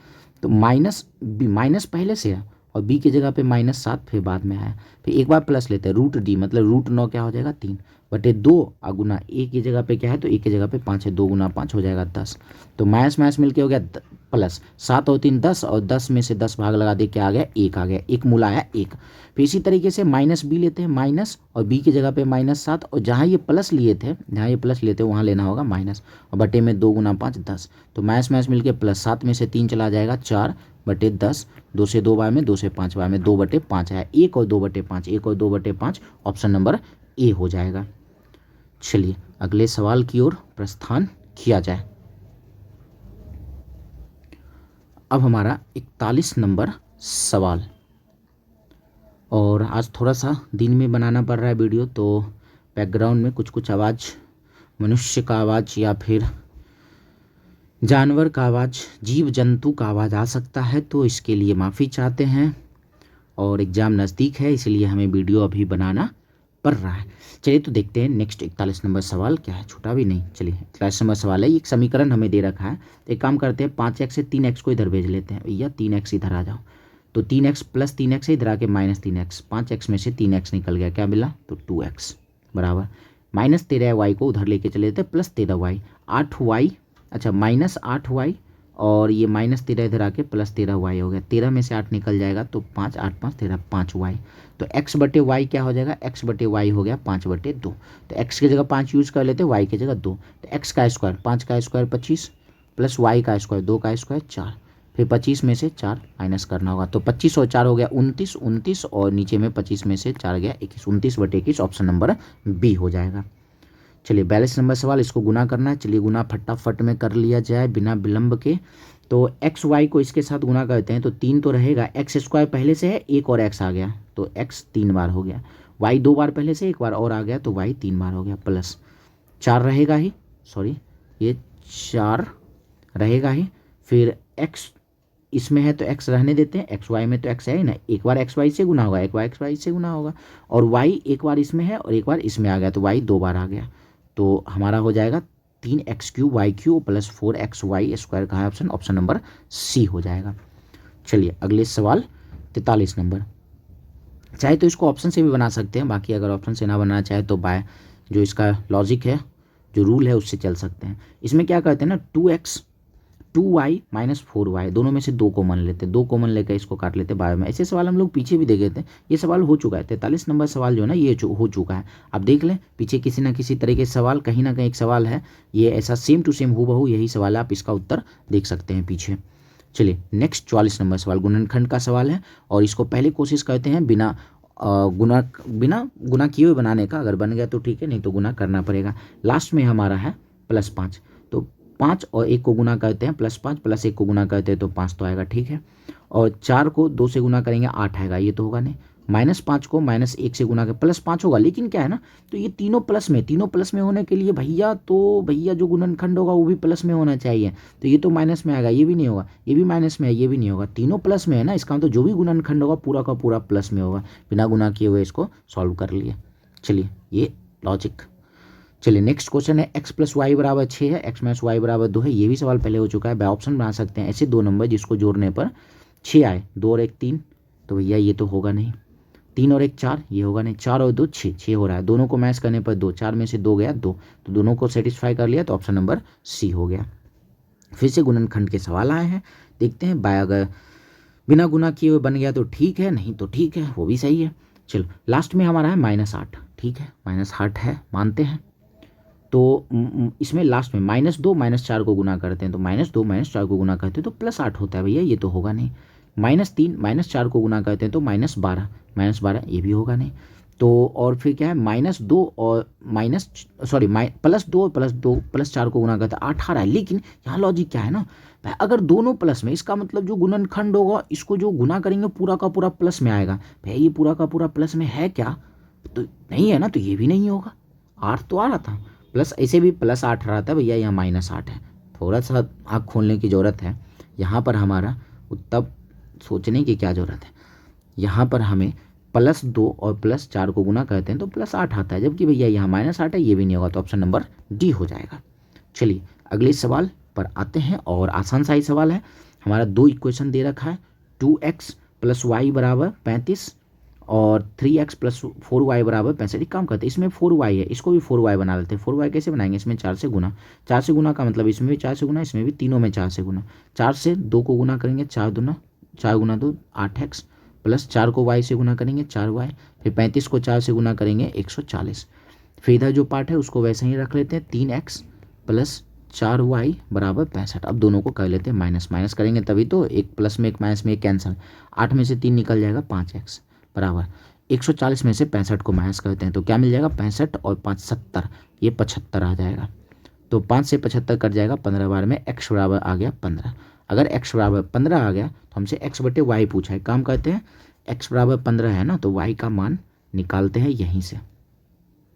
तो माइनस पहले से है और b की जगह पे -7 फिर बाद में आया, फिर एक बार प्लस लेते हैं √d, मतलब √9 क्या हो जाएगा 3/2, और गुना a की जगह पे क्या है तो a की जगह पे 5 है, 2 गुना 5 हो जाएगा 10, तो माइनस मिलके हो गया प्लस, 7 और 3 10, और 10 में से 10 भाग लगा दे क्या आ गया 1 आ गया, एक मूल आया 1। फिर इसी तरीके से -b लेते हैं, माइनस और b की जगह पे -7, और जहाँ ये प्लस लिए थे वहाँ लेना होगा माइनस, और बटे में 2 गुना 5 10, तो माइनस मिलके प्लस, 7 में से 3 चला जाएगा 4/10, 2 से 2 बार में, 2 से 5 बार में 2/5 आया, 1 और 2/5, 1 और 2/5, ऑप्शन नंबर ए हो जाएगा। चलिए अगले सवाल की ओर प्रस्थान किया जाए। अब हमारा 41 नंबर सवाल, और आज थोड़ा सा दिन में बनाना पड़ रहा है वीडियो, तो बैकग्राउंड में कुछ कुछ आवाज़, मनुष्य का आवाज़ या फिर जानवर का आवाज़, जीव जंतु का आवाज़ आ सकता है, तो इसके लिए माफ़ी चाहते हैं, और एग्ज़ाम नज़दीक है इसलिए हमें वीडियो अभी बनाना पड़ रहा है। चलिए तो देखते हैं नेक्स्ट 41 नंबर सवाल क्या है, छोटा भी नहीं। चलिए 41 नंबर सवाल है, एक समीकरण हमें दे रखा है, तो एक काम करते हैं 5x से 3x को इधर भेज लेते हैं, भैया 3x इधर आ जाओ, तो 3x + 3x है, इधर आके -3x, 5x में से 3x निकल गया, क्या मिला तो 2x बराबर -13y को उधर लेके चले जाते +13y, 8y, अच्छा -8y, और ये -13 इधर आके +13y हो गया, 13 में से 8 निकल जाएगा तो 5, 8 5 13, 5y, तो x/y क्या हो जाएगा, x/y हो गया 5/2, तो x की जगह 5 यूज़ कर लेते, y की जगह 2, तो x का स्क्वायर 5 का स्क्वायर 25, प्लस y का स्क्वायर 2 का स्क्वायर 4, फिर 25 में से 4 माइनस करना होगा, तो 25 और 4 हो गया 29, 29 और नीचे में 25 में से 4 गया 21, 29/21, ऑप्शन नंबर बी हो जाएगा। चलिए 42 नंबर सवाल, इसको गुना करना है। चलिए गुना फटाफट में कर लिया जाए बिना विलंब के। तो एक्स वाई को इसके साथ गुना करते हैं तो 3 तो रहेगा, x² पहले से है, एक और x आ गया तो x 3 बार हो गया, y 2 बार पहले से, एक बार और आ गया तो y 3 बार हो गया, प्लस 4 रहेगा ही, सॉरी ये 4 रहेगा ही, फिर x इसमें है तो x रहने देते हैं, एक्स वाई में तो x है ही ना, एक बार एक्स वाई से गुना होगा, एक बार एक्स वाई से गुना होगा, और y एक बार इसमें है और एक बार इसमें आ गया तो y 2 बार आ गया, तो हमारा हो जाएगा 3x³ y³ प्लस 4xy² का है ऑप्शन, ऑप्शन नंबर सी हो जाएगा। चलिए अगले सवाल 43 नंबर, चाहे तो इसको ऑप्शन से भी बना सकते हैं, बाकी अगर ऑप्शन से ना बनाना चाहे तो बाय जो इसका लॉजिक है, जो रूल है उससे चल सकते हैं। इसमें क्या करते हैं ना, 2x 2y माइनस 4y, दोनों में से 2 कॉमन लेते हैं, 2 कॉमन लेकर इसको काट लेते हैं बायो में। ऐसे सवाल हम लोग पीछे भी देखे थे, ये सवाल हो चुका है, 43 नंबर सवाल जो है ना ये हो चुका है। आप देख लें पीछे किसी ना किसी तरीके से सवाल, कहीं ना कहीं एक सवाल है, ये ऐसा सेम टू सेम हूबहू यही सवाल है, आप इसका उत्तर देख सकते हैं पीछे। चलिए नेक्स्ट 44 नंबर सवाल गुणनखंड का सवाल है, और इसको पहले कोशिश करते हैं बिना गुना किए हुए बनाने का। अगर बन गया तो ठीक है, नहीं तो गुना करना पड़ेगा। लास्ट में हमारा है +5, तो 5 और 1 को गुना करते हैं +5, +1 को गुना करते हैं तो 5 तो आएगा, ठीक है। और 4 को 2 से गुना करेंगे 8 आएगा, ये तो होगा नहीं। -5 को -1 से गुना कर +5 होगा, लेकिन क्या है ना, तो ये तीनों प्लस में होने के लिए भैया जो गुणनखंड होगा वो भी प्लस में होना चाहिए। तो ये तो माइनस में आएगा, ये भी नहीं होगा, ये भी माइनस में है, ये भी नहीं होगा, तीनों प्लस में है ना। इसका मतलब जो भी गुणनखंड होगा पूरा का पूरा प्लस में होगा। बिना गुना किए हुए इसको सॉल्व कर लिए। चलिए ये लॉजिक। चलिए नेक्स्ट क्वेश्चन है x + y = 6 है, x - y = 2 है। ये भी सवाल पहले हो चुका है। बाय ऑप्शन बना सकते हैं ऐसे दो नंबर जिसको जोड़ने पर 6 आए, 2 और 1 3, तो भैया ये तो होगा नहीं। 3 और 1 4, ये होगा नहीं। 4 और 2 6, 6 हो रहा है। दोनों को मैच करने पर 2, 4 में से 2 गया 2, तो दोनों को सेटिस्फाई कर लिया, तो ऑप्शन नंबर सी हो गया। फिर से गुणनखंड के सवाल आए हैं, देखते हैं। अगर बिना गुना किए हुए बन गया तो ठीक है, नहीं तो ठीक है, वो भी सही है। चलो लास्ट में हमारा है -8, ठीक है, -8 है, मानते हैं। तो इसमें लास्ट में -2 -4 को गुना करते हैं, तो -2 -4 को गुना करते हैं तो +8 होता है भैया, ये तो होगा नहीं। -3 -4 को गुना करते हैं तो -12 ये भी होगा नहीं। तो और फिर क्या है, -2 और +2 और +4 को गुना करते हैं 18 है। लेकिन यहाँ लॉजिक क्या है ना, अगर दोनों प्लस में, इसका मतलब जो गुणनखंड होगा इसको जो गुना करेंगे पूरा का पूरा प्लस में आएगा। भैया ये पूरा का पूरा प्लस में है क्या, तो नहीं है ना, तो ये भी नहीं होगा। 8 तो आ रहा था, प्लस ऐसे भी +8 रहा था भैया, यहाँ -8 है। थोड़ा सा आँख खोलने की ज़रूरत है यहाँ पर हमारा, तब सोचने की क्या ज़रूरत है। यहाँ पर हमें +2 और +4 को गुना करते हैं तो +8 आता है, जबकि भैया यहाँ -8 है, ये भी नहीं होगा, तो ऑप्शन नंबर डी हो जाएगा। चलिए अगले सवाल पर आते हैं, और आसान सा ही सवाल है। हमारा 2 इक्वेशन दे रखा है, 2x + y = 35 और 3x + 4y = 65। एक काम करते हैं, इसमें 4y है, इसको भी 4y बना लेते हैं। 4y कैसे बनाएंगे, इसमें 4 से गुना, 4 से गुना का मतलब इसमें भी 4 से गुना, इसमें भी, तीनों में 4 से गुना। 4 से 2 को गुना करेंगे, 4 गुना 2 8x, प्लस 4 को y से गुना करेंगे 4y, फिर 35 को 4 से गुना करेंगे 140। फिर इधर जो पार्ट है उसको वैसे ही रख लेते हैं, 3x + 4y = 65। अब दोनों को कर लेते हैं माइनस, माइनस करेंगे तभी तो, एक प्लस में एक माइनस में एक कैंसिल, 8 में से 3 निकल जाएगा, 5x बराबर 140 में से 65 को माइनस करते हैं तो क्या मिल जाएगा, 65 और 5 70, ये 75 आ जाएगा। तो 5 से 75 कट जाएगा, 15 बार में x बराबर आ गया 15। अगर x बराबर 15 आ गया तो हमसे x/y पूछा है। काम करते हैं, x बराबर 15 है ना, तो y का मान निकालते हैं यहीं से।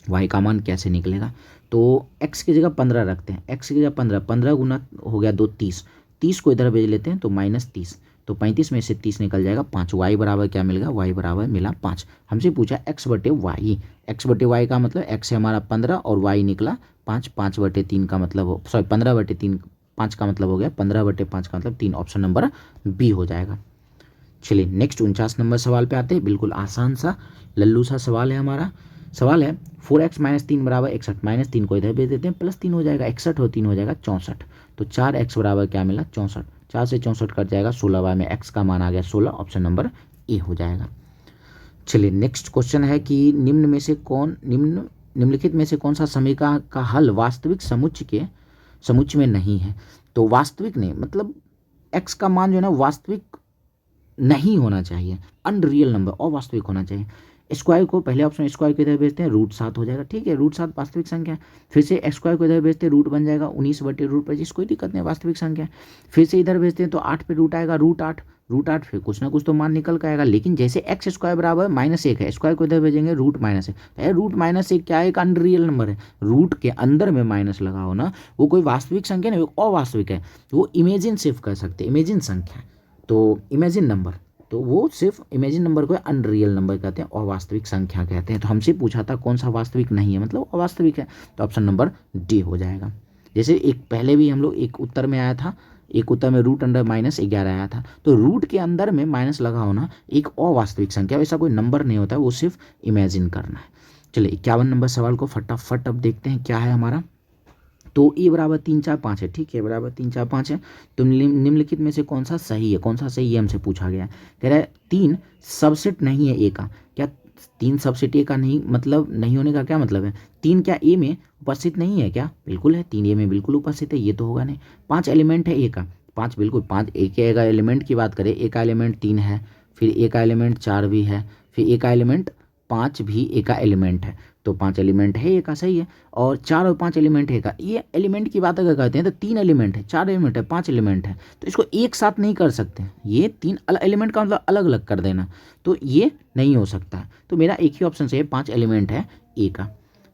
y का मान कैसे निकलेगा, तो x की जगह 15 रखते हैं, x की जगह 15, 15 गुना हो गया 2 30, 30 को इधर भेज लेते हैं तो -30, तो 35 में से 30 निकल जाएगा 5। y बराबर क्या मिलेगा, y बराबर मिला 5। हमसे पूछा x/y, x/y का मतलब x है हमारा 15 और y निकला 5, 5/3 का मतलब 15/3, 5 का मतलब हो गया 15/5 का मतलब 3, ऑप्शन नंबर बी हो जाएगा। चलिए नेक्स्ट 49 नंबर सवाल पे आते हैं। बिल्कुल आसान सा लल्लू सा सवाल है हमारा। सवाल है 4x - 3 = 61, -3 को इधर भेज देते हैं, +3 हो जाएगा, 61 और 3 हो जाएगा 64। तो 4x बराबर क्या मिला, 64। 4 से 64 कट जाएगा, 16 बार में x का मान आ गया 16, ऑप्शन नंबर ए हो जाएगा। चलिए नेक्स्ट क्वेश्चन है कि निम्नलिखित में से कौन सा समीकरण का हल वास्तविक समुच्चय में नहीं है। तो वास्तविक नहीं मतलब x का मान जो है ना वास्तविक नहीं होना चाहिए, अनरियल नंबर, अवास्तविक होना चाहिए। स्क्वायर को पहले ऑप्शन स्क्वायर को इधर भेजते हैं, √7 हो जाएगा, ठीक है, √7 वास्तविक संख्या है। फिर से x स्क्वायर को इधर भेजते हैं, रूट बन जाएगा 19/√25, कोई दिक्कत नहीं, वास्तविक संख्या है। फिर से इधर भेजते हैं तो 8 पे रूट आएगा, √8, फिर कुछ ना कुछ तो मान निकल के आएगा। लेकिन जैसे x स्क्वायर बराबर -1 है, स्क्वायर को इधर भेजेंगे √-1, √-1 क्या है, एक अनरियल नंबर है। रूट के अंदर में माइनस लगा हो ना, वो कोई वास्तविक संख्या नहीं, वो अवास्तविक है, वो इमेजिन सिर्फ कर सकते हैं, इमेजिन संख्या, तो इमेजिन नंबर, तो वो सिर्फ इमेजिन नंबर को अनरियल नंबर कहते हैं, अवास्तविक संख्या कहते हैं। तो हमसे पूछा था कौन सा वास्तविक नहीं है, मतलब अवास्तविक है, तो ऑप्शन नंबर डी हो जाएगा। जैसे एक पहले भी हम लोग एक उत्तर में आया था, एक उत्तर में √11 आया था, तो रूट के अंदर में माइनस लगा होना एक अवास्तविक संख्या, वैसा कोई नंबर नहीं होता है, वो सिर्फ इमेजिन करना है। चलिए 51 नंबर सवाल को फटाफट अब देखते हैं क्या है हमारा। तो ए बराबर 3 4 5 है, ठीक है, बराबर 3 4 5 है। तो निम्नलिखित में से कौन सा सही है, कौन सा सही है हमसे पूछा गया है। कह रहा है 3 सबसेट नहीं है ए का। क्या 3 सबसेट ए का नहीं, मतलब नहीं होने का क्या मतलब है, 3 क्या ए में उपस्थित नहीं है क्या, बिल्कुल है, 3 ए में बिल्कुल उपस्थित है, ये तो होगा नहीं। 5 एलिमेंट है ए का, 5 बिल्कुल 5 ए का एलिमेंट की बात करें, ए का एलिमेंट 3 है, फिर ए का एलिमेंट 4 भी है, फिर ए का एलिमेंट 5 भी ए का एलिमेंट है, तो 5 एलिमेंट है ए का, सही है। और 4 और 5 एलिमेंट है का, ये एलिमेंट की बात अगर करते हैं तो 3 एलिमेंट है, 4 एलिमेंट है, 5 एलिमेंट है, तो इसको एक साथ नहीं कर सकते, ये 3 एलिमेंट का मतलब अलग अलग कर देना, तो ये नहीं हो सकता है। तो मेरा एक ही ऑप्शन से 5 एलिमेंट है ए का।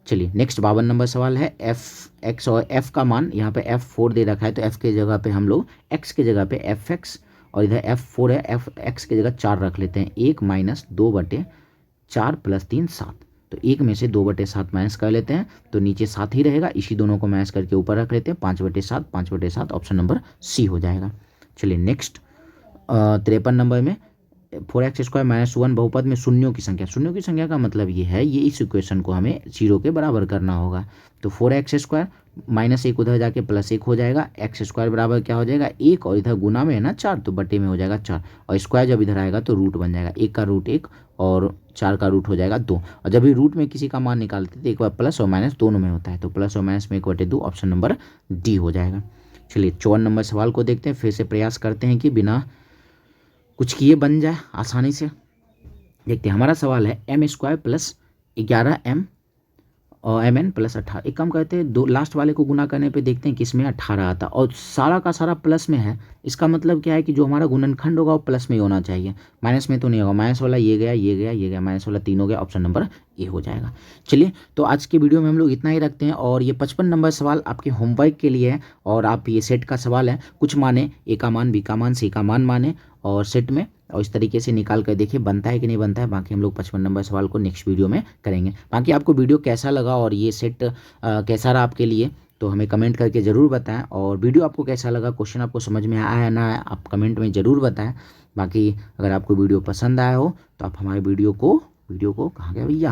चलिए नेक्स्ट 52 नंबर सवाल है, एफ एक्स और एफ का मान, यहाँ पे F4 दे रखा है, तो एफ के जगह पे हम लोग एक्स के जगह पे FX और इधर F4 है, FX की जगह 4 रख लेते हैं। 1 माइनस 2/4 प्लस 3 7, तो 1 में से 2/7 माइनस कर लेते हैं, तो नीचे 7 ही रहेगा, इसी दोनों को माइनस करके ऊपर रख लेते हैं। 5/7 5/7 ऑप्शन नंबर सी हो जाएगा। चलिए नेक्स्ट 53 नंबर में 4x² माइनस 1 बहुपद में शून्यों की संख्या, शून्यों की संख्या का मतलब ये है, ये इस इक्वेशन को हमें 0 के बराबर करना होगा। तो 4x² माइनस 1 उधर जाके प्लस 1 हो जाएगा, x² बराबर क्या हो जाएगा 1, और इधर गुना में है ना 4, तो बटे में हो जाएगा 4, और स्क्वायर जब इधर आएगा तो रूट बन जाएगा, 1 का रूट 1 और 4 का रूट हो जाएगा 2। और जब भी रूट में किसी का मान निकालते हैं तो एक बार प्लस और माइनस दोनों में होता है, तो प्लस और माइनस में 1/2 ऑप्शन नंबर डी हो जाएगा। चलिए 54 नंबर सवाल को देखते हैं, फिर से प्रयास करते हैं कि बिना कुछ किए बन जाए आसानी से। देखते हैं, हमारा सवाल है m² प्लस 11m और mn प्लस 18, एक काम करते हैं, दो लास्ट वाले को गुना करने पे देखते हैं किसमें 18 आता, और सारा का सारा प्लस में है, इसका मतलब क्या है कि जो हमारा गुणनखंड होगा वो प्लस में ही होना चाहिए, माइनस में तो नहीं होगा। माइनस वाला ये गया, ये गया, ये गया, माइनस वाला 3 हो गया, ऑप्शन नंबर ए हो जाएगा। चलिए तो आज के वीडियो में हम लोग इतना ही रखते हैं, और ये 55 नंबर सवाल आपके होमवर्क के लिए है, और आप ये सेट का सवाल है, कुछ माने ए का मान, बी का मान, सी का मान माने और सेट में, और इस तरीके से निकाल कर देखिए बनता है कि नहीं बनता है। बाकी हम लोग 55 नंबर सवाल को नेक्स्ट वीडियो में करेंगे। बाकी आपको वीडियो कैसा लगा और ये सेट कैसा रहा आपके लिए, तो हमें कमेंट करके ज़रूर बताएं, और वीडियो आपको कैसा लगा, क्वेश्चन आपको समझ में आया या ना आया, आप कमेंट में ज़रूर बताएं। बाकी अगर आपको वीडियो पसंद आया हो तो आप हमारे वीडियो को कहाँ गया भैया,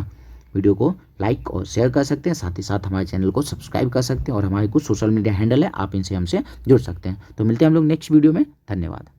वीडियो को लाइक और शेयर कर सकते हैं, साथ ही साथ हमारे चैनल को सब्सक्राइब कर सकते हैं, और हमारे कुछ सोशल मीडिया हैंडल है, आप इनसे हमसे जुड़ सकते हैं। तो मिलते हैं हम लोग नेक्स्ट वीडियो में, धन्यवाद।